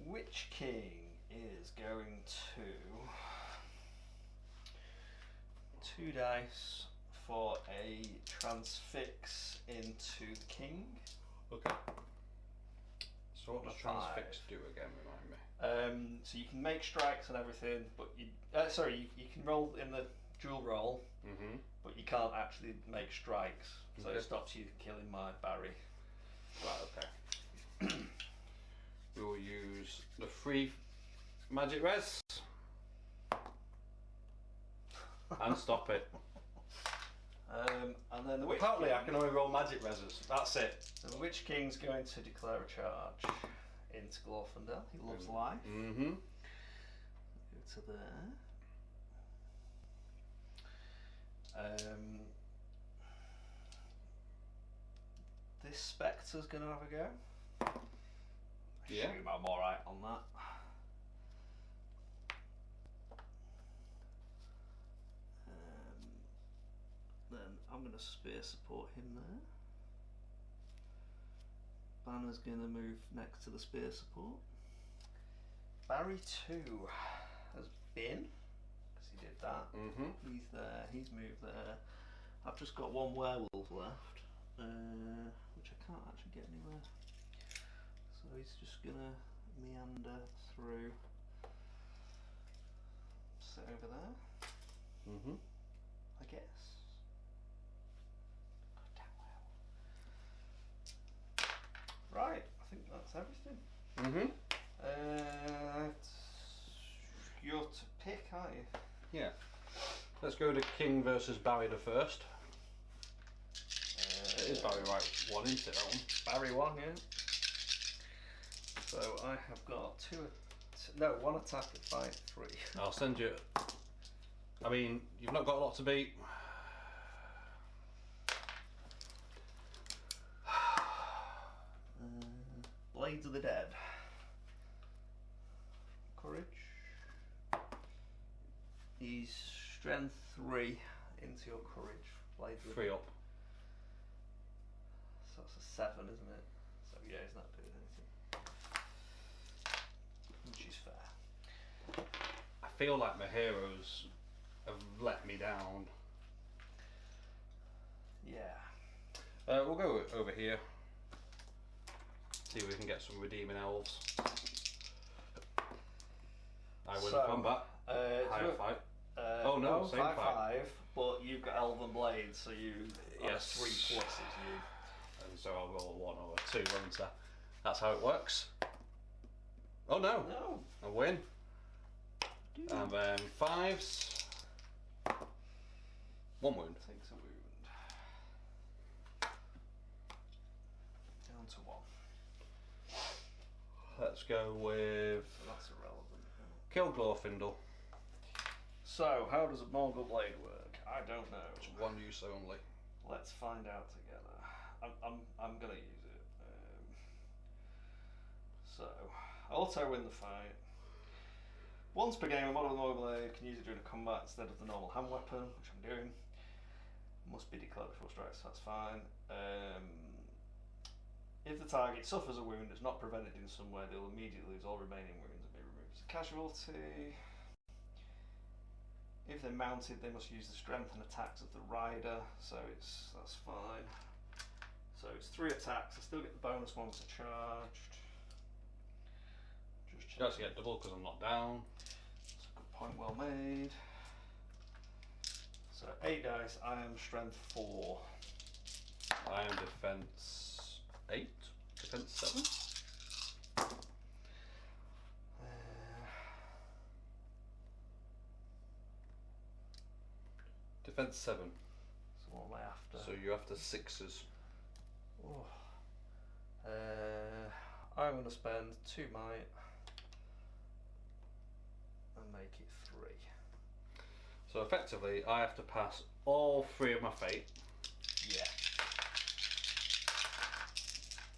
Witch King is going to 2 dice for a transfix into the king. Okay. So what does A transfix 5. do again? Remind me. So you can make strikes and everything, but you can roll in the dual roll, but you can't actually make strikes. So Okay. it stops you killing my Barry. Right. Okay. We will use the 3 magic res and stop it. And then the Witch Apparently, King, I can only roll magic reses. That's it. the Witch King's going to declare a charge into Glorfindel. He loves life. Mm-hmm. Go to there. This Spectre's going to have a go. I Yeah. assume I'm alright on that. Then I'm going to spear support him there. Banner's going to move next to the spear support. Barry 2 has been, because he did that. Mm-hmm. He's there, he's moved there. I've just got 1 werewolf left, which I can't actually get anywhere. So he's just going to meander through. Sit over there, Mm-hmm. I guess. Right, I think that's everything. Mm-hmm. You're to pick, aren't you? Yeah. Let's go to King versus Barry the first. It is Barry right 1, isn't it? That one. Barry 1, yeah. So I have got 1 attack at fight 3. I'll send you. I mean, you've not got a lot to beat. Blades of the Dead. Courage. He's Strength 3 into your courage. Blades 3 up. So it's a 7, isn't it? So yeah, he's not doing anything. Which is fair. I feel like my heroes have let me down. Yeah. We'll go over here. See if we can get some redeeming elves. I win combat. Higher fight. Oh no, same fight. But you've got elven blades, so you yes. 3 pluses. You. And so I'll roll a 1 or a 2, won't I? That's how it works. Oh no! No. I win. And then 5s. 1 wound. Takes a wound. Down to 1. Let's go with. So that's irrelevant. Kill Glorfindel. So, how does a Morgul blade work? I don't know. It's 1 use only. Let's find out together. I'm gonna use it. So, auto win the fight. Once per game, a model Morgul blade can use it during a combat instead of the normal hand weapon, which I'm doing. Must be declared before strikes, so that's fine. If the target suffers a wound that's not prevented in some way, they'll immediately lose all remaining wounds and be removed as a casualty. If they're mounted, they must use the strength and attacks of the rider, so that's fine. So it's 3 attacks. I still get the bonus ones to charged. Just You actually get double because I'm not down. That's a good point, well made. So 8 dice. I am strength 4. I am defense 8. Defense 7. Defense 7. So what am I after? So you're after 6s. Oh. I'm going to spend 2 might and make it 3. So effectively, I have to pass all 3 of my fate. Yeah.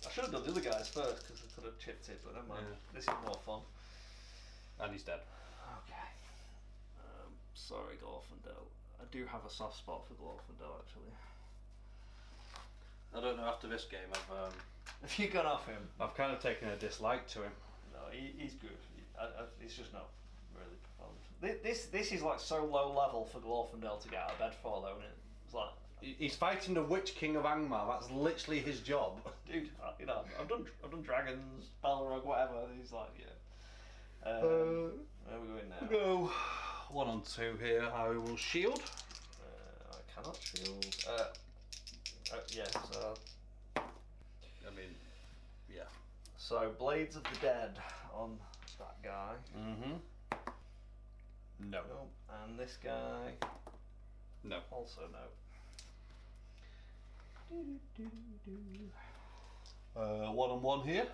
I should have done the other guys first because I could have chipped it, but never mind. Yeah. This is more fun. And he's dead. Okay. Sorry, Glorfindel. I do have a soft spot for Glorfindel, actually. I don't know, after this game I've Have you gone off him? I've kind of taken a dislike to him. No, he's good. He's just not really performed. This is like so low level for Glorfindel to get out of bed for, though, isn't it? It's like, He's fighting the Witch King of Angmar, that's literally his job. dude, you know, I've done dragons, Balrog, whatever. He's like, yeah. Where are we going now? We'll go 1 on 2 here. I will shield. I cannot shield. Yeah, so. I mean, yeah. So, Blades of the Dead on that guy. Mm-hmm. No. Nope. And this guy. No. Also no. 1 on 1 here.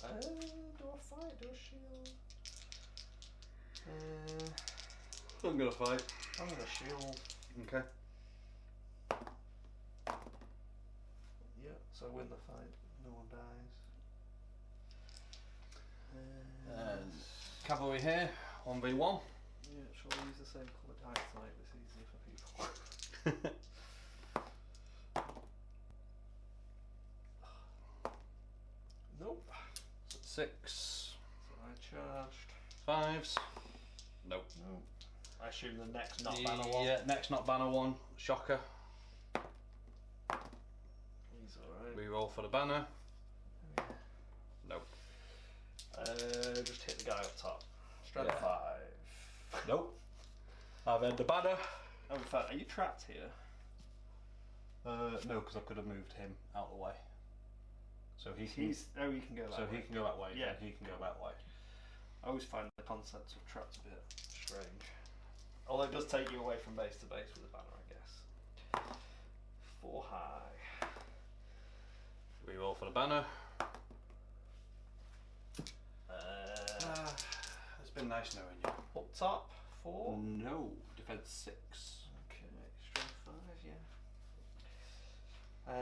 Do I fight? Do I shield? I'm gonna fight. I'm gonna shield. Okay. Yeah, so win the fight. No one dies. And cavalry here, 1v1. Yeah, shall we use the same colour dice to make this easier for people? Nope. 6. So I charged. 5s. Nope. Nope. I assume the next not banner one. Yeah, next not banner 1. Shocker. He's alright. Reroll for the banner. Nope. Just hit the guy up top. Strength Yeah. 5. Nope. And then the banner. Oh, in fact, are you trapped here? No, because I could have moved him out of the way. So he can. Oh, you can go that way. So he can go that way. Yeah, and he can go that way. I always find the concept of trapped a bit strange. Although it does take you away from base to base with a banner, I guess. 4 high. Reroll for the banner. It's been nice knowing you. Up top, 4. No, defense 6. Okay, strength 5, yeah. I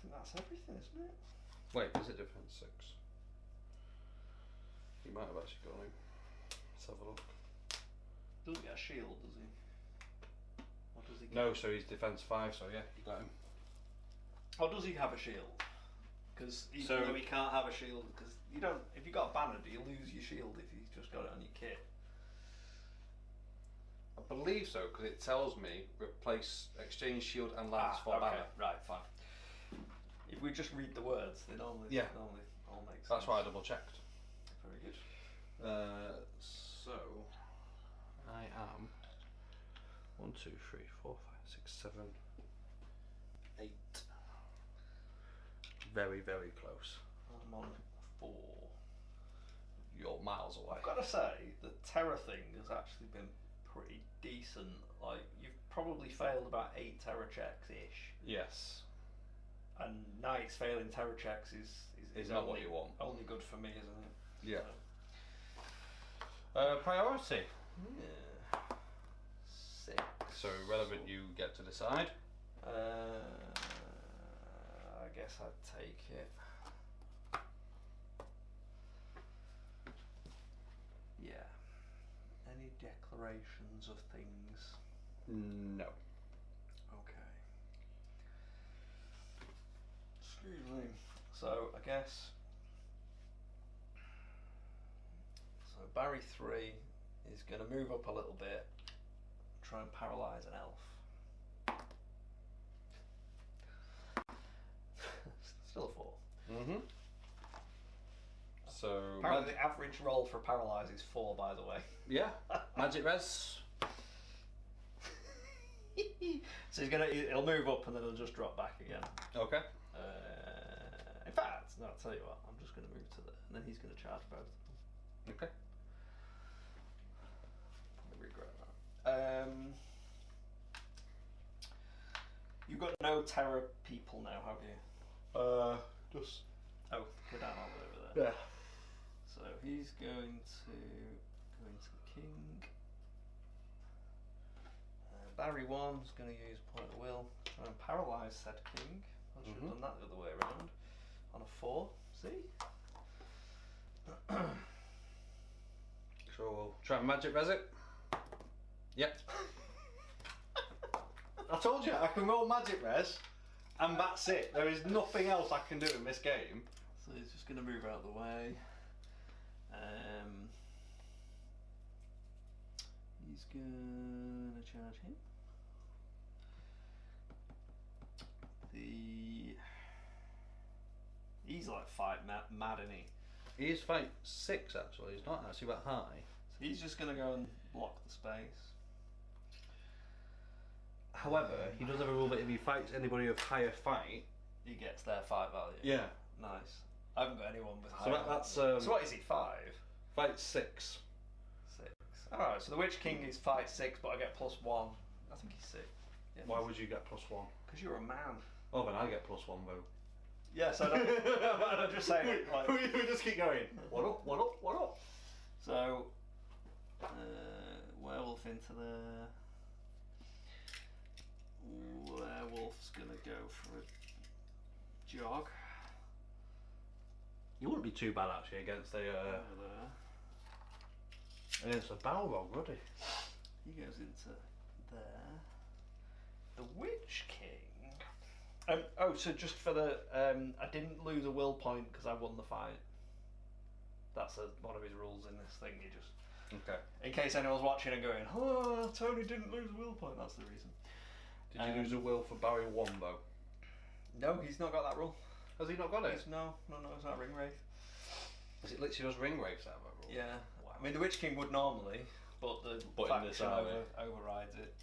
think that's everything, isn't it? Wait, is it defense 6? He might have actually got him. Let's have a look. Doesn't get a shield, does he? Does he? No, so he's defense 5. So yeah, you got him. Or does he have a shield? Because even So- though he can't have a shield, because you don't. If you got a banner, do you lose your shield if you've just got it on your kit? I believe so because it tells me replace exchange shield and lance for okay. banner. Right, fine. If we just read the words, they normally all make sense. That's why I double checked. Very good. So I am 1, 2, 3, 4, 5, 6, 7, 8. Very, very close. I'm on 4. You're miles away. I've got to say, the terror thing has actually been pretty decent. Like, you've probably failed about 8 terror checks-ish. Yes. And knights failing terror checks is not only, what you want. Only good for me, isn't it? Yeah. So. Priority. Yeah. 6. So relevant, you get to decide. I guess I'd take it. Yeah. Any declarations of things? No. Okay. Excuse me. So I guess. So Barry 3 is going to move up a little bit, try and paralyse an elf. Still a 4. Mm-hmm. So Apparently the average roll for paralyse is 4, by the way. yeah, magic res. So he'll move up and then he'll just drop back again. Okay. In fact, no, I'll tell you what, I'm just going to move to there, and then he's going to charge both of them. Okay. I regret that. You've got no terror people now, have you? Just. Oh, go down all the way over there. Yeah. So he's going to go into the king. Barry 1's going to use point of will, try and paralyse said king. I should have done that the other way around. On a 4, see? So we'll try and magic res it. Yep. I told you I can roll magic res, and that's it. There is nothing else I can do in this game. So he's just going to move out of the way. He's going to charge him. He's like fight mad, isn't he? He is fight 6 actually. He's not actually that high. So he's just going to go and block the space. However, he does have a rule that if he fights anybody of higher fight, He gets their fight value. yeah. Nice. I haven't got anyone with So higher. that's So what is he? 5? fight 6. 6. Alright, so the Witch King is fight 6, but I get +1. I think he's 6. Yeah, Why would you get +1? Because you're a man. Oh, then I get +1 though. Yes, I don't. I'm just saying. Like, we just keep going. What up? What up? What up? so, werewolf into there. Werewolf's gonna go for a jog. You wouldn't be too bad actually against Over there. a Balrog, would he? He goes into there. The Witch King. So just for the, I didn't lose a will point because I won the fight. That's one of his rules in this thing. You just, Okay. in case anyone's watching and going, oh, Tony didn't lose a will point. That's the reason. Did you lose a will for Barry 1 though? No, he's not got that rule. Has he not got it? No, it's not ring wraith. Is it literally just ring wraiths out of that rule? Yeah. I mean, the Witch King would normally, but the But in this faction army. overrides it.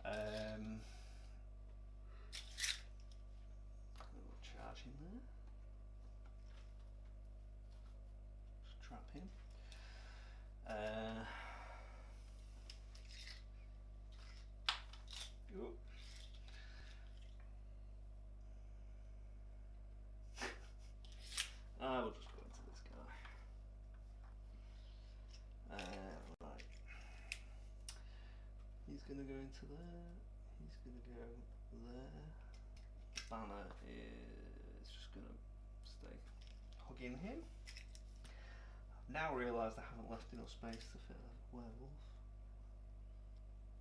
We'll charge him there. Just trap him. Oop. We'll just go into this guy. Right. He's going to go into there. He's going to go there. Banner is just going to stay hugging him. I've now realised I haven't left enough space to fit a werewolf.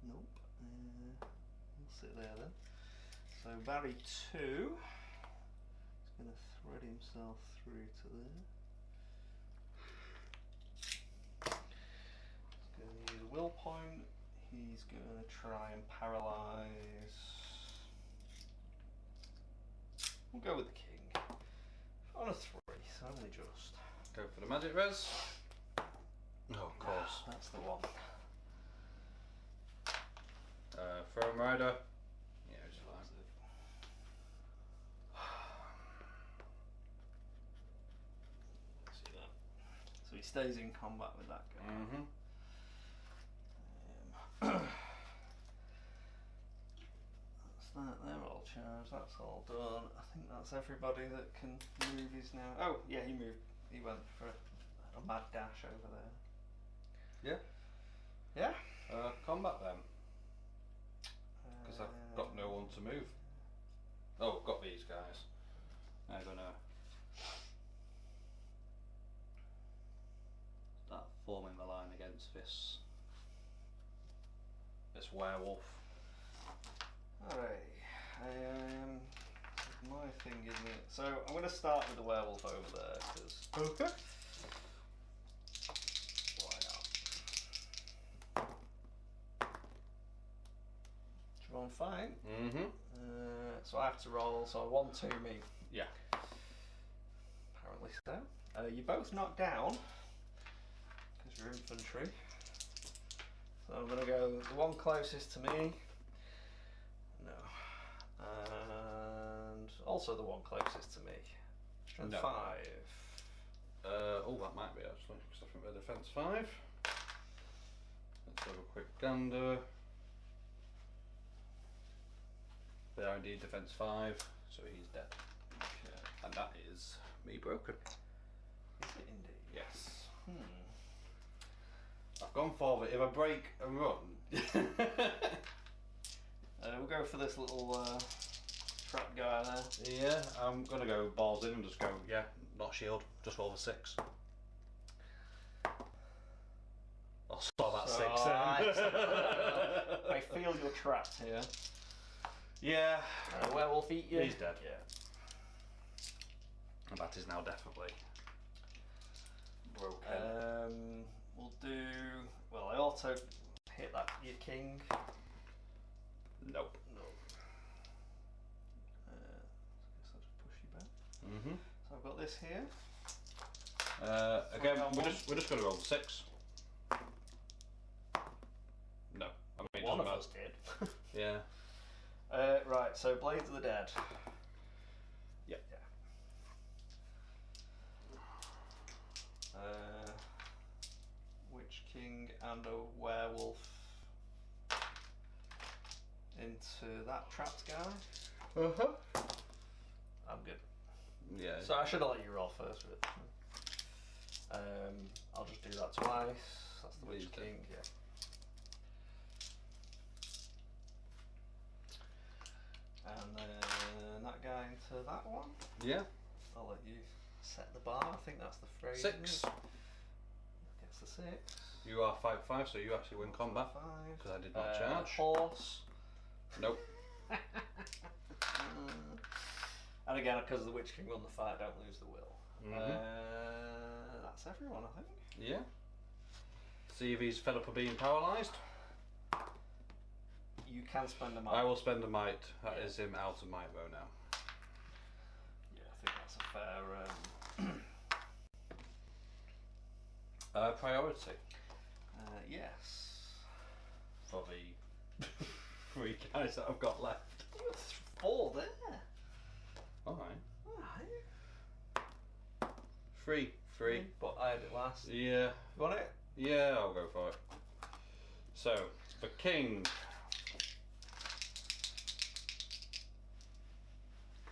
Nope. He'll sit there then. So Barry 2 is going to thread himself through to there. He's going to use a will point. He's going to try and paralyse. We'll go with the king. On a 3, so only just. Go for the magic res. Oh, of course. That's the one. Throne Rider. Yeah, just fine. See that. So he stays in combat with that guy. Mm-hmm. That's that. They're all charged. That's all done. I think that's everybody that can move is now. Oh yeah, he moved. He went for a mad dash over there. Yeah. Yeah. Combat then. Because I've got no one to move. Oh, I've got these guys. I'm gonna start forming the line against this werewolf. Alright. My thing, isn't it? So I'm going to start with the werewolf over there because. Okay. Why not? Drawn fine. Mm-hmm. So I have to roll. So 1, 2 me. Yeah. Apparently so. You're both knocked down because you're infantry. So I'm going to go the one closest to me. No. And also the one closest to me. Strength No. 5. Oh, that might be actually, because I think they're defense 5. Let's have a quick gander. They are indeed defense 5, so he's dead. Okay. And that is me broken. Is it indeed? Yes. Hmm. I've gone for it. If I break and run. We'll go for this little trap guy there. Yeah, I'm gonna go balls in and just go, yeah, not shield, just roll the 6. I'll start that 6 then. I feel you're trapped here. Yeah. Werewolf eat you? He's dead. Yeah. And that is now definitely broken. We'll do. Well, I auto hit that your king. Nope. No. I guess I'll just push you back. Mm-hmm. So I've got this here. Again, on we're one. just gonna roll the 6. No, I mean, it One of doesn't us did. matter. Yeah. Right, so Blades of the Dead. Yep. Yeah. Witch King and a werewolf into that trapped guy. Uh-huh. I'm good. Yeah. So I should have let you roll first. But, I'll just do that twice. That's the Witch Please do. King. Yeah. And then that guy into that one. Yeah. I'll let you set the bar. I think that's the phrase. 6. Isn't it? Gets the 6. You are 5/5, so you actually win combat. 5. Because I did not charge. Horse. Nope. And again, because the Witch King won the fight, don't lose the will. Mhm. That's everyone, I think. Yeah. See if he's fed up of being paralysed. You can spend a might. I will spend a might. That Yeah. is him out of might row now. Yeah, I think that's a fair. Priority Yes. for the 3 guys that I've got left. 4 there. Alright. Alright. 3. But I had it last. Yeah. You want it? Yeah, I'll go for it. So, the king.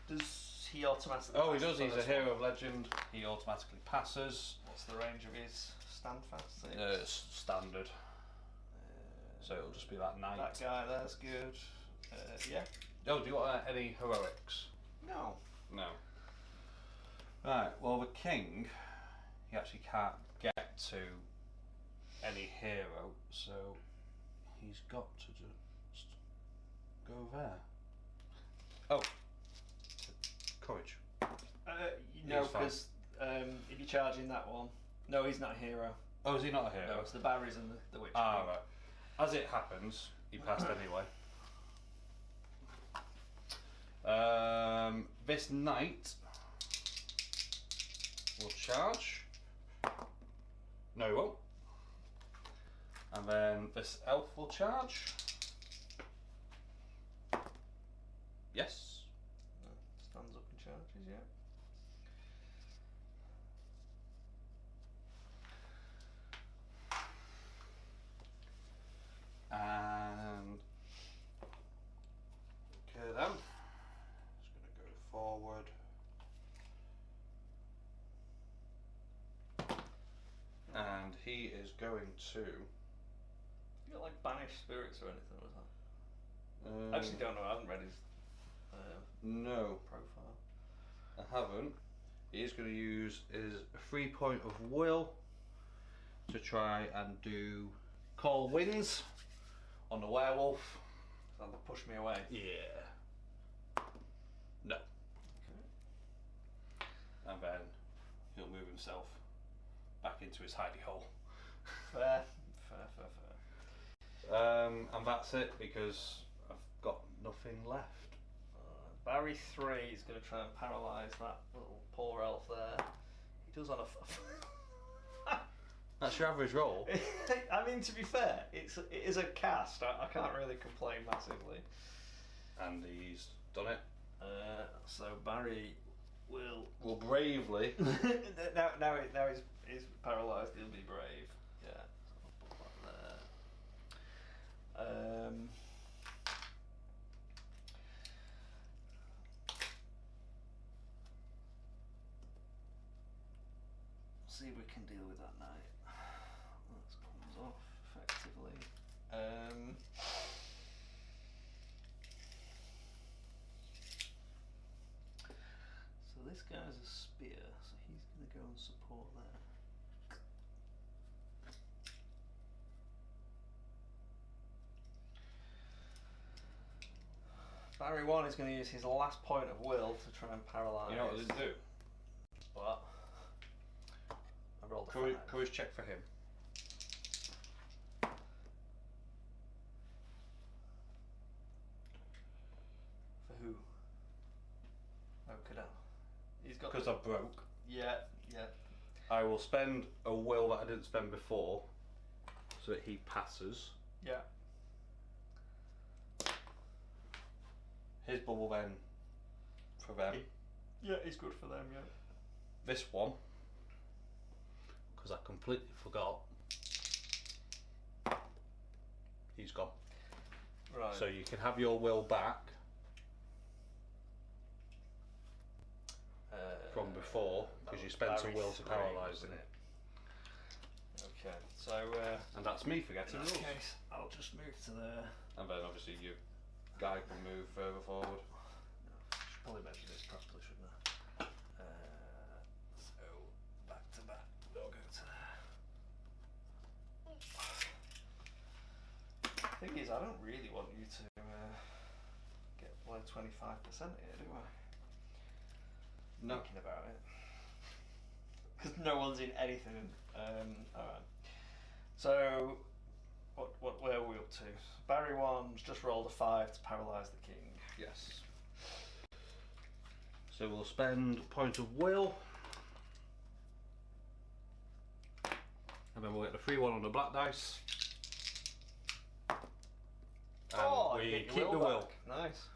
Does he automatically? Oh, he pass does. for He's a this hero one? of legend. He automatically passes. What's the range of his standfast? Standard. So it'll just be that knight. That guy there's good. Yeah. Oh, do you want any heroics? No. No. Right, well, the king, he actually can't get to any hero, so he's got to just go there? Oh, courage. No, He's fine. because if you're charging that one, no, he's not a hero. Oh, is he not a hero? No, it's the Barrys and the Witch Ah, King. right. As it happens, he passed anyway. This knight will charge. No, he won't. And then this elf will charge. Yes. Stands up and charges, yeah. And okay then. Just gonna go forward. And he is going to. You got like banished spirits or anything, was that? I actually don't know. I haven't read his no, profile. I haven't. He is going to use his 3 point of will to try and do call winds on the werewolf. So that'll push me away. Yeah. No. Okay. And then he'll move himself back into his hidey hole. Fair. And that's it because I've got nothing left. Barry 3 is going to try and paralyse that little poor elf there. He does on a. That's your average roll. I mean, to be fair, it is a cast. I can't really complain massively. And he's done it. So Barry will bravely. now he's paralysed. He'll be brave. Yeah. So I'll put that there. See if we can deal with that knight. That comes off effectively. So this guy's a spear, so he's going to go and support there. Barry 1 is going to use his last point of will to try and paralyse. You know what it do? What? I rolled a Courage, 5. courage check for him. For who? Oh, could I? He's got. Because I broke. Yeah. I will spend a will that I didn't spend before so that he passes. Yeah. His bubble then for them. Yeah, he's good for them, yeah. This one, because I completely forgot, he's gone. Right. So you can have your will back from before because you spent a will to paralyse him. Okay, so And that's me forgetting in rules. that case, I'll just move to there. And then obviously your guy can move further forward. I should probably mention this properly, shouldn't I? So back to back, we'll go to there. Thing is, I don't really want you to get below 25% here, do I? No. Thinking about it, because no one's in anything. Alright. So, where are we up to? Barry 1's just rolled a 5 to paralyse the king. Yes. So we'll spend point of will. And then we'll get the free one on the black dice. And you we get your keep the will. back. Nice.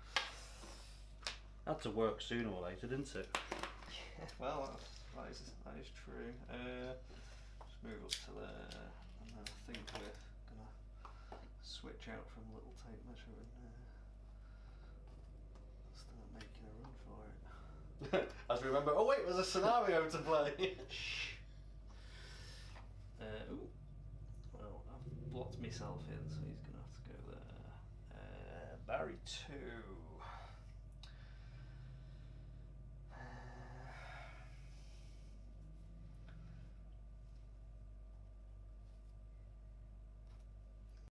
Had to work sooner or later, didn't it? Yeah, well, that is true. Just move up to there, and then I think we're gonna switch out from little tape measure and start making a run for it. As we remember, oh wait, there's a scenario to play. Ooh. Well, I've blocked myself in, so he's gonna have to go there. Barry 2.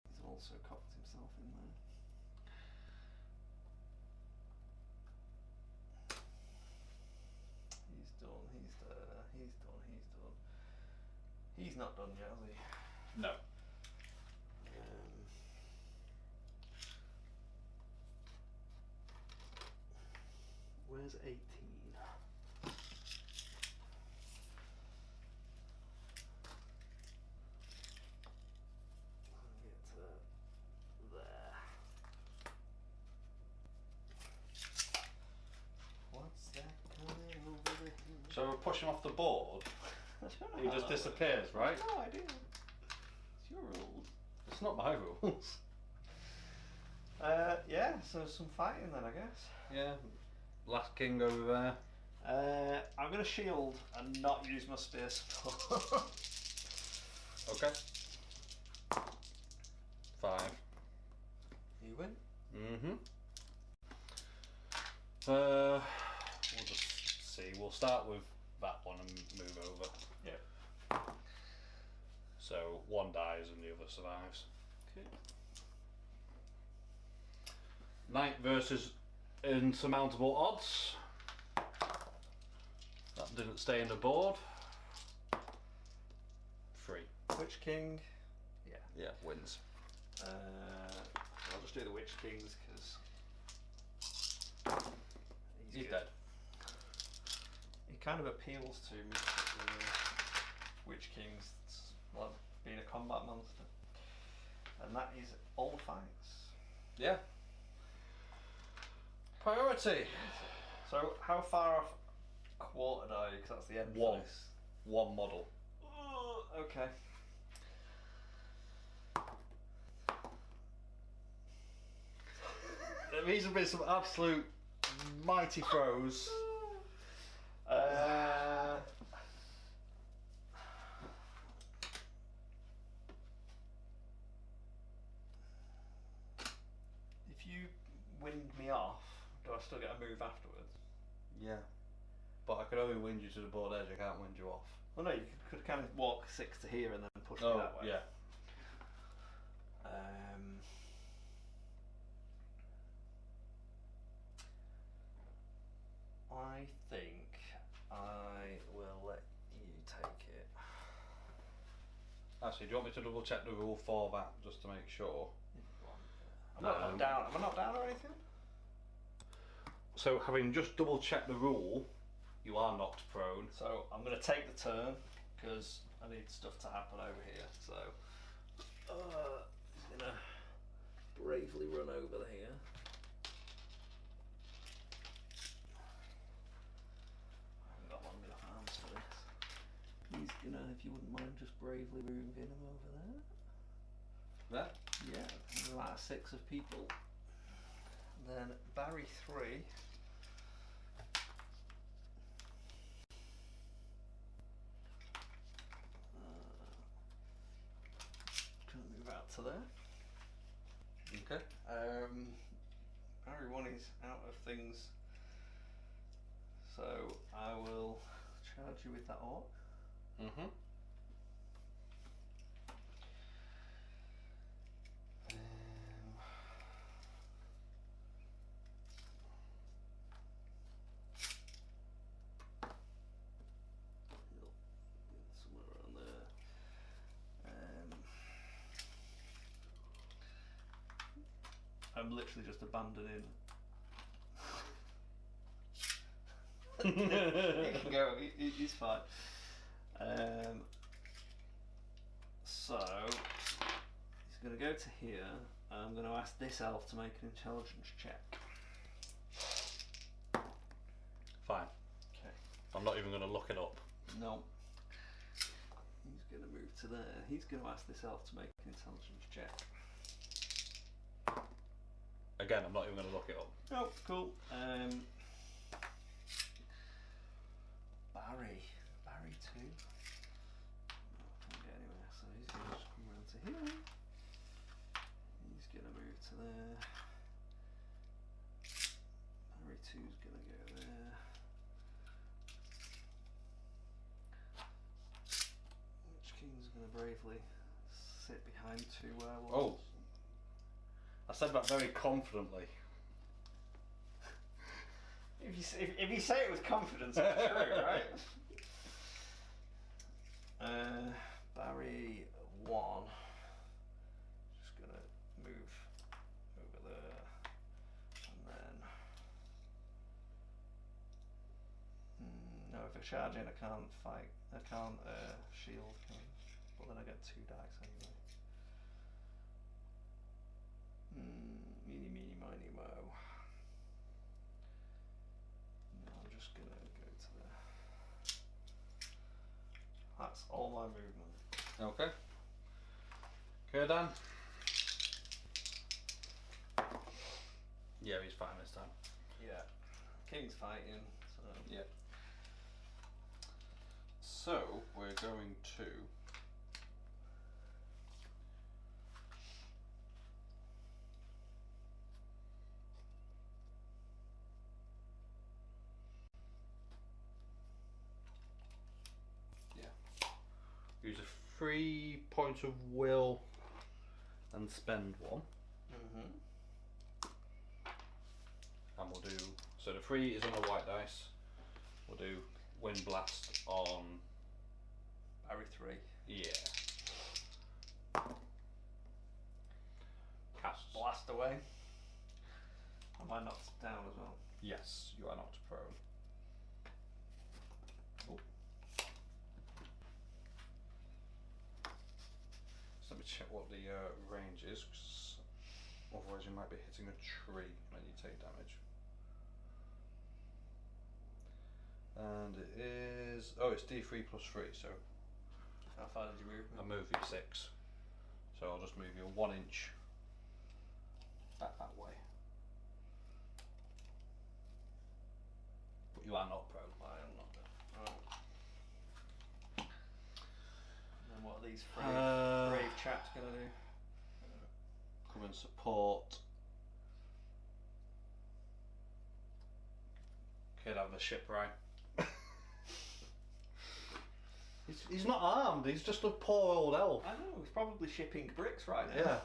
He's also cocked himself in there. He's not done yet, has he? No. Where's 18? Get to there. What's that coming over the hill? So we're pushing off the board. I don't know He how just that disappears, works. right? No idea. It's your rules. It's not my rules. Yeah, so some fighting then, I guess. Yeah. Last king over there. I'm going to shield and not use my spear support. Okay. 5. You win. Mm-hmm. We'll just see. We'll start with that one and move over. Yeah. So one dies and the other survives. Okay. Knight versus insurmountable odds. That didn't stay in the board. 3. Witch King. Yeah. Yeah, wins. I'll just do the Witch Kings because He's good. dead. He kind of appeals to me. Witch Kings, it's like being a combat monster, and that is all fights. Yeah. Priority. So how far off quarter die? Because that's the end. One. For this. One model. Okay. These have been some absolute mighty throws. If you wind me off, do I still get a move afterwards? Yeah. But I could only wind you to the board edge, I can't wind you off. Well, no, you could kind of walk 6 to here and then push me Oh, that way. yeah. I think I will let you take it. Actually, do you want me to double check the rule for that, just to make sure? I'm not knocked down. Am I knocked down or anything? So, having just double checked the rule, you are knocked prone. So I'm going to take the turn because I need stuff to happen over here. So I'm going to bravely run over here. I haven't got long enough arms for this. He's going to, if you wouldn't mind, just bravely moving him over there. There? Yeah, like 6 of people. Then Barry 3. Gonna move out to there. Okay. Barry 1 is out of things, so I will charge you with that orc. Mm-hmm. Somewhere around there. I'm literally just abandoning. He can go. He's fine. So he's going to go to here. I'm going to ask this elf to make an intelligence check. Fine. Okay. I'm not even going to look it up. No. He's going to move to there. He's going to ask this elf to make an intelligence check. Again, I'm not even going to look it up. Oh, cool. Barry 2. Can't get anywhere, so he's going to just come around to here. He's going to move to there. Barry 2's going to go there. Witch King's going to bravely sit behind 2 werewolves. Oh. I said that very confidently. If you say it with confidence, it's true, right? Barry 1. Just gonna move over there, and then no. If I charge in, I can't fight. I can't shield. But then I get 2 dice anyway. Meeny, meeny, miny, mo. No, I'm just gonna go to there. That's all my movement. Okay. Kurdan. Yeah, he's fighting this time. Yeah. King's fighting, so. Yeah. So we're going to use a 3 point of will and spend 1. And we'll do, so the 3 is on the white dice. We'll do wind blast on Barry 3. Yeah. Cast. Blast away. Am I knocked down as well? Yes, you are knocked prone. Oh. So let me check what the range is, 'cause otherwise you might be hitting a tree when you take damage. And it is, oh, it's D3 plus 3, so How far did you move? I move you 6. So I'll just move you 1 inch back that way. But you are not prone. I am not. Right. And then what are these brave chaps gonna do? Come and support. Could have the shipwright. He's not armed, he's just a poor old elf. I know, he's probably shipping bricks right now.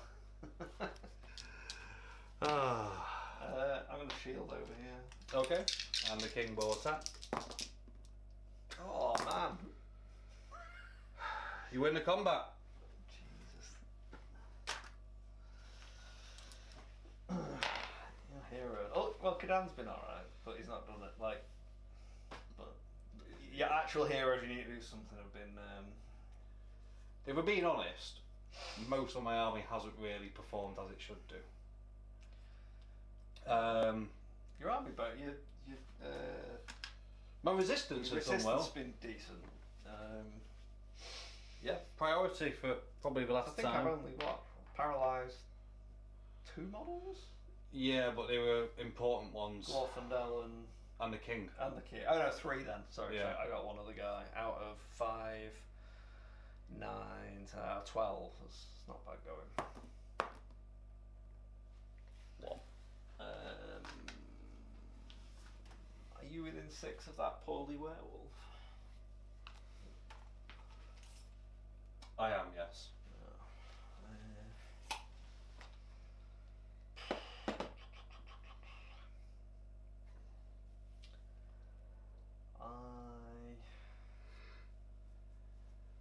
Yeah. I'm going to shield over here. Okay. And the king will attack. Oh, man. You win the combat. Jesus. Your hero. Oh, well, Kadan's been alright, but he's not done it. Like, but your actual heroes, you need to do something, have been. If we're being honest, most of my army hasn't really performed as it should do. Your army, but My resistance has done well. resistance been decent. Yeah, priority for probably the I last think time. I've only paralysed 2 models. Yeah, but they were important ones. Glorfindel And the king. and the kid. Oh no, 3 then. Sorry, Yeah. I got one other guy out of 5, 9 to 12. That's not bad going. What? Are you within 6 of that poorly werewolf? I am, yes.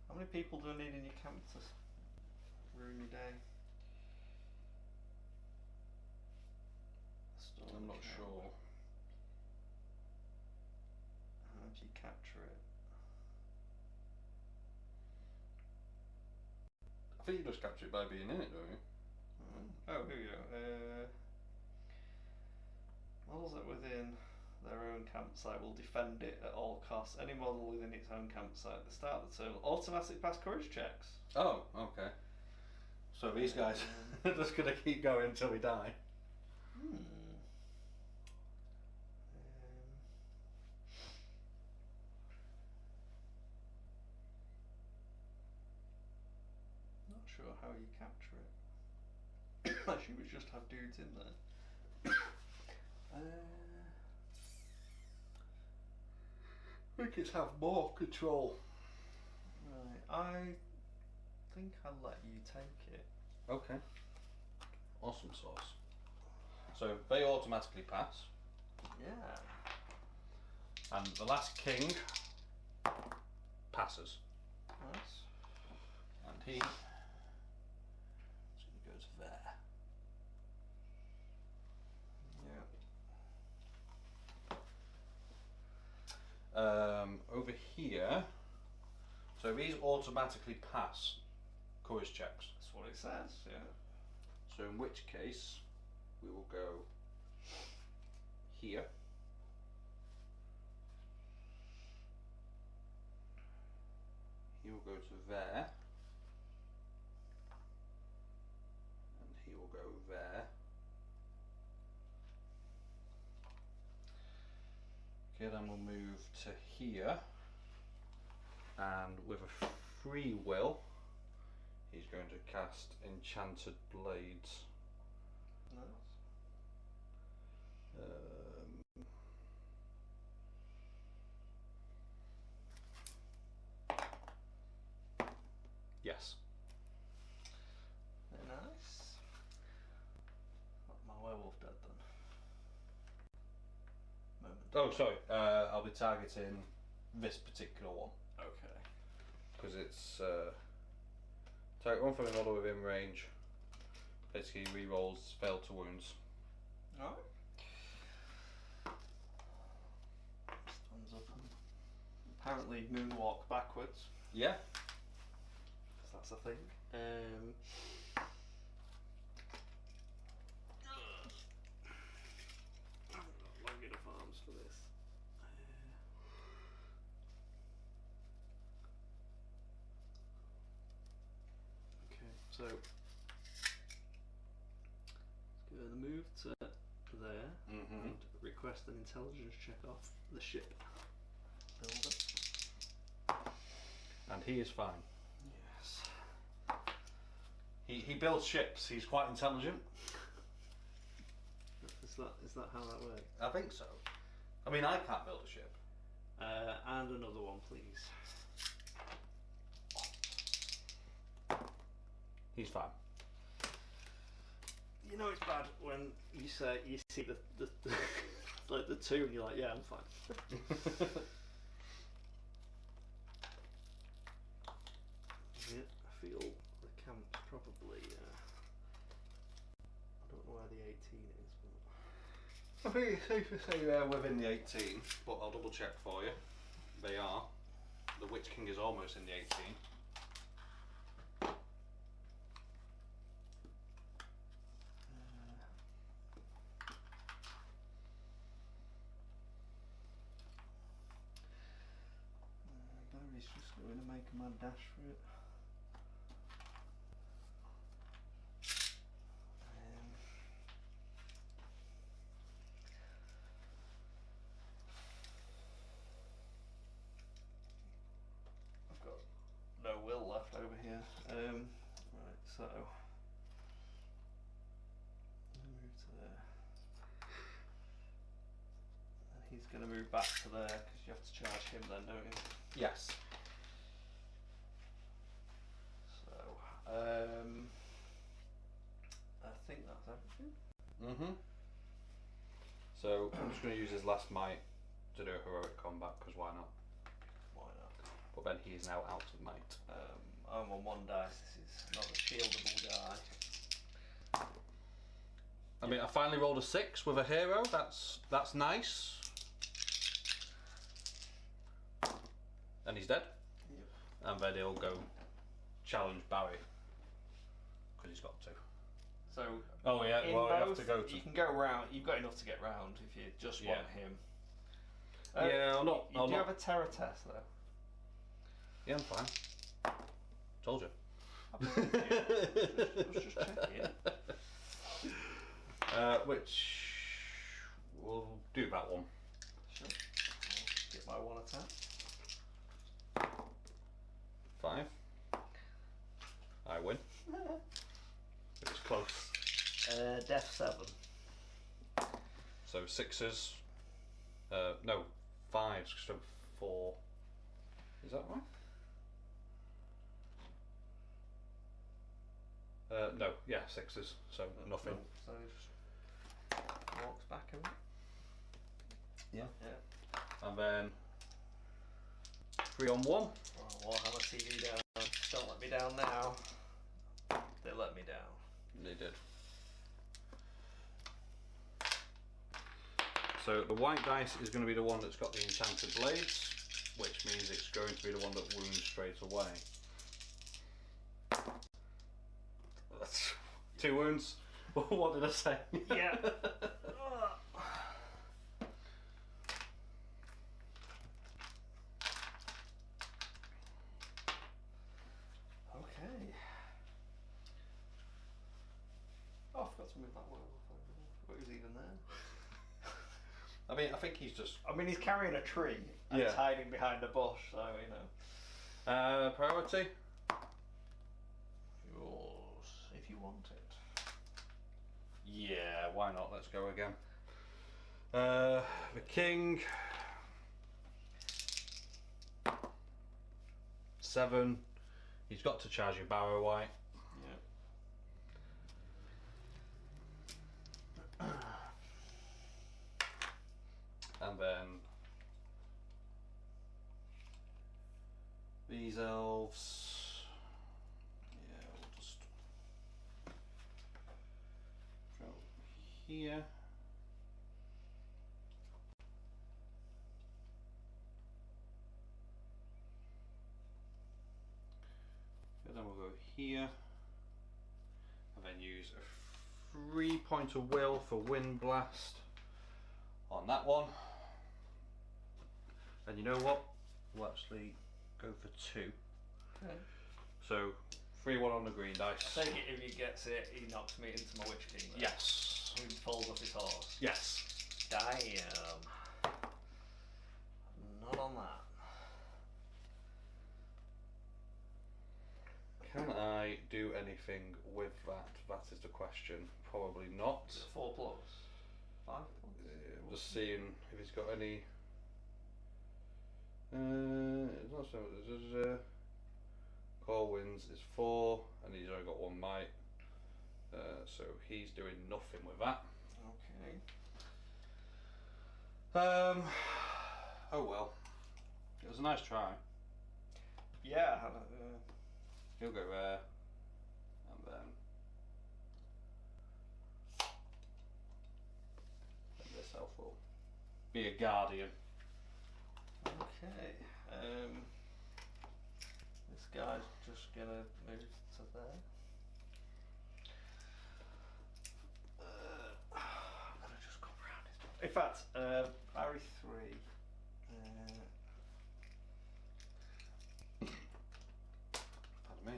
How many people do I need in your camp to ruin your day? I'm not sure. How do you capture it? I think you just capture it by being in it, don't you? Oh, here we go. Models that within their own campsite will defend it at all costs. Any model within its own campsite at the start of the turn will automatically pass courage checks. Oh, okay. So these guys are just going to keep going until we die. Not sure how you capture it. Actually, we just have dudes in there. I think it's have more control. Right, I think I'll let you take it. Okay. Awesome sauce. So they automatically pass. Yeah. And the last king passes. Nice. And he's going to go to there. Over here, so these automatically pass courage checks. That's what it says, yeah. So in which case, we will go here. He will go to there. And he will go there. Okay, then we'll move to here. And with a free will, he's going to cast Enchanted Blades. Nice. Yes. Very nice. My werewolf dead then. Moment. Oh, sorry. I'll be targeting this particular one. Okay. Because it's target one from a model within range. Basically, rerolls fail to wounds. Alright. Stands up and apparently moonwalk backwards. Yeah. That's a thing. I haven't got long enough arms for this. Okay, so let's give it a move to there and request an intelligence check off the ship builder. And he is fine. Yes. He builds ships. He's quite intelligent. Is that how that works? I think so. I mean, I can't build a ship. And another one, please. He's fine. You know it's bad when you see the like the two and you're like, yeah, I'm fine. Yeah, I feel the camp probably. I don't know where the 18 is, but I think it's safe to say they're within the 18, but I'll double check for you. They are. The Witch King is almost in the 18. Barry's just going to make a mad dash for it. I've got no will left over here. Right, so move to there. And he's going to move back to there because you have to charge him then, don't you? Yes. So, I think that's everything. So I'm just going to use his last might to do a heroic combat, because why not? Why not? But then he is now out of might. I'm on one dice. This is not a shieldable guy. I mean, I finally rolled a 6 with a hero. That's nice. And he's dead. Yep. And then he'll go challenge Barry, because he's got to. So Oh yeah, in well, both, you have to go to. you can go round. You've got enough to get round if you just want him. Yeah, I'll not. You do have a terror test though. Yeah, I'm fine. Told you. I was just checking. Which we'll do that one. Sure. I'll get my one attack. 5. I win. It was close. Death 7. So 6s. No, 5s. So 4. Is that right? No, yeah, 6s. So nothing. So he just walks back a bit. Yeah. Yeah. And then 3 on 1. Warhammer TV down. Don't let me down now. They let me down. They did. So the white dice is going to be the one that's got the enchanted blades, which means it's going to be the one that wounds straight away. 2 wounds. What did I say? Yeah. Okay. Oh, I forgot to move that one. What was even there? I mean, I think he's just... I mean, he's carrying a tree and he's hiding behind a bush, so, you know. Priority? Yours, if you want it. Yeah, why not? Let's go again. The king. 7. He's got to charge your Barrow White. Yeah. And then these elves. Yeah, we'll just go here. And then we'll go here. And then use a 3-point of will for Wind Blast on that one. And you know what? We'll actually go for 2. Okay. So 3-1 on the green dice. I take it if he gets it, he knocks me into my Witch King. Then. Yes. He falls off his horse. Yes. Damn. Not on that. Can I do anything with that? That is the question. Probably not. 4 plus. 5 plus. I'm just seeing if he's got any. It's not so. Core wins is 4, and he's only got 1 might. So he's doing nothing with that. Okay. Oh well. It was a nice try. Yeah. He'll go there, and then this elf will be a guardian. Okay. This guy's just gonna move to there. I'm gonna just go around his. In fact, Barry 3. Pardon me.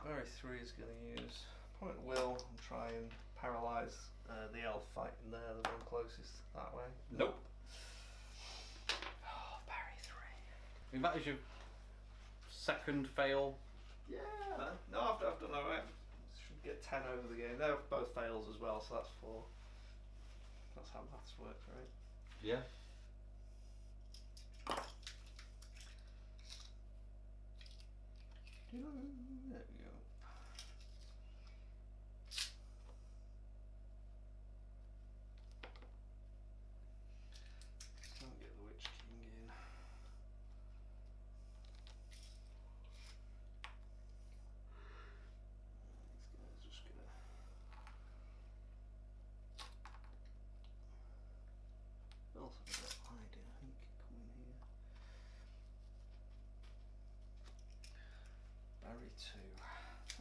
Barry 3 is going to use point of will and try and paralyse the elf fighting there, the one closest that way. Nope. Oh, Barry 3. I mean, that is your 2nd fail. Yeah, no, I've done alright. Should get 10 over the game. They're both fails as well, so that's 4. That's how maths works, right? Yeah. There we go. Can't get the Witch King in. These guys are just gonna. Also got hiding, I think. Come in here. Barry 2.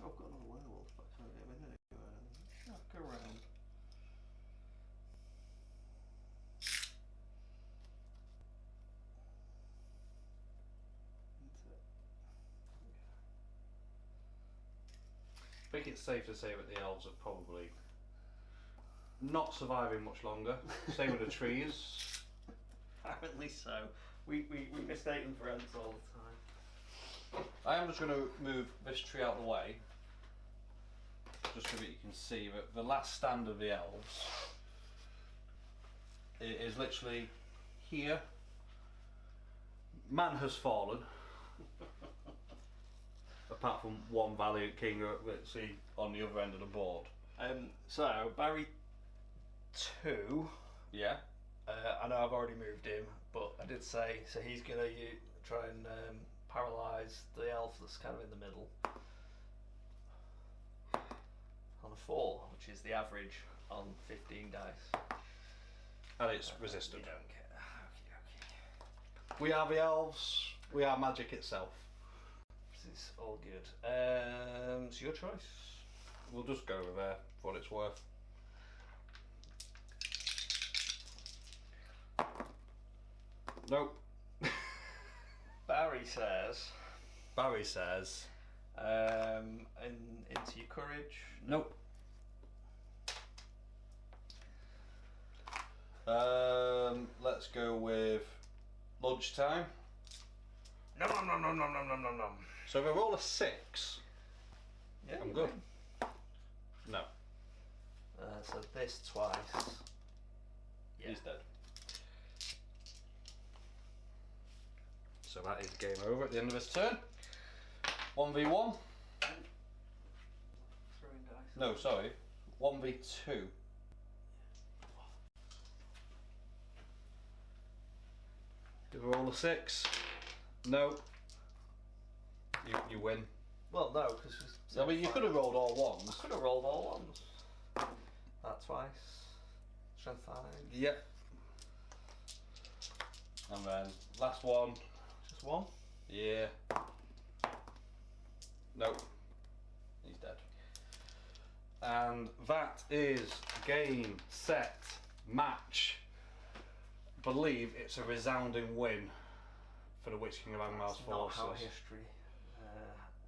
Oh, I've got another werewolf, but I can't get him in anywhere. Oh, go round. Into it. I think it's safe to say that the elves are probably not surviving much longer. Same with the trees. Apparently so. We mistake them for ants all the time. I am just going to move this tree out of the way, just so that you can see that the last stand of the elves is literally here. Man has fallen, apart from one valiant king that's on the other end of the board. So Barry 2. Yeah. I know I've already moved him, but I did say, so he's going to try and paralyse the elf that's kind of in the middle. On a 4, which is the average on 15 dice. And it's resistant. You don't care. Okay. We are the elves. We are magic itself. This is all good. It's your choice. We'll just go with what it's worth. Nope. Barry says, into your courage. Nope. Let's go with lunchtime. No. So if I roll a 6, Yeah, I'm you good. win. No. So this twice. Yeah. He's dead. So that is game over at the end of his turn. 1v1. Throwing dice. No, sorry. 1v2. Did we roll a 6? No. You win. Well, no, because I mean, you could have rolled all ones. I could have rolled all ones. That twice. Strength 5. Yep. And then last one. Just 1. Yeah. Nope. He's dead. And that is game, set, match. Believe it's a resounding win for the Witch King of Angmar's That's not forces. how history.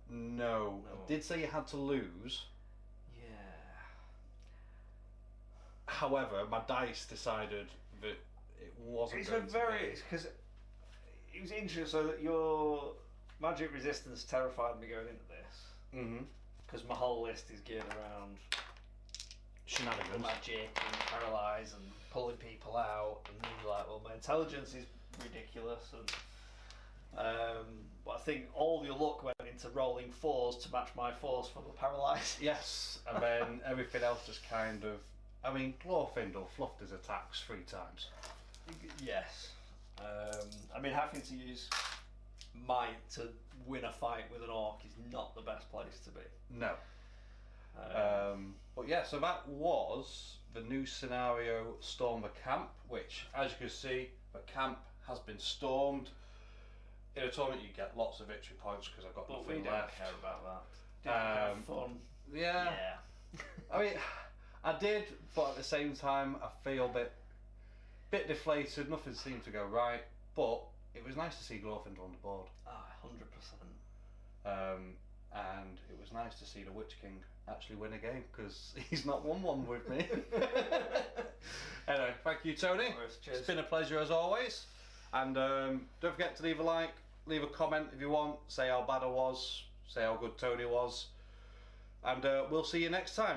No. I did say you had to lose. Yeah. However, my dice decided that it wasn't It's going a to very be. because it was interesting. So that your magic resistance terrified me going into this Mm-hmm. because my whole list is geared around Shenanigans. magic and paralyze and pulling people out, and you're like, well, my intelligence is ridiculous, and but I think all your luck went into rolling 4s to match my 4s for the paralyze. Yes, and then everything else just kind of. I mean, Glorfindel fluffed his attacks 3 times. Yes. I mean, having to use might to win a fight with an orc is not the best place to be. No. But yeah, so that was the new scenario, Storm the Camp, which, as you can see, the camp has been stormed. In a tournament, you get lots of victory points because I've got But nothing we don't left. care about that. Didn't have fun. Yeah. I mean, I did, but at the same time, I feel a bit deflated. Nothing seemed to go right, but it was nice to see Glorfindel on the board. 100%. And it was nice to see the Witch King actually win a game because he's not won one with me. Anyway, thank you, Tony. Cheers. It's been a pleasure as always. And don't forget to leave a like, leave a comment if you want. Say how bad I was, say how good Tony was. And we'll see you next time.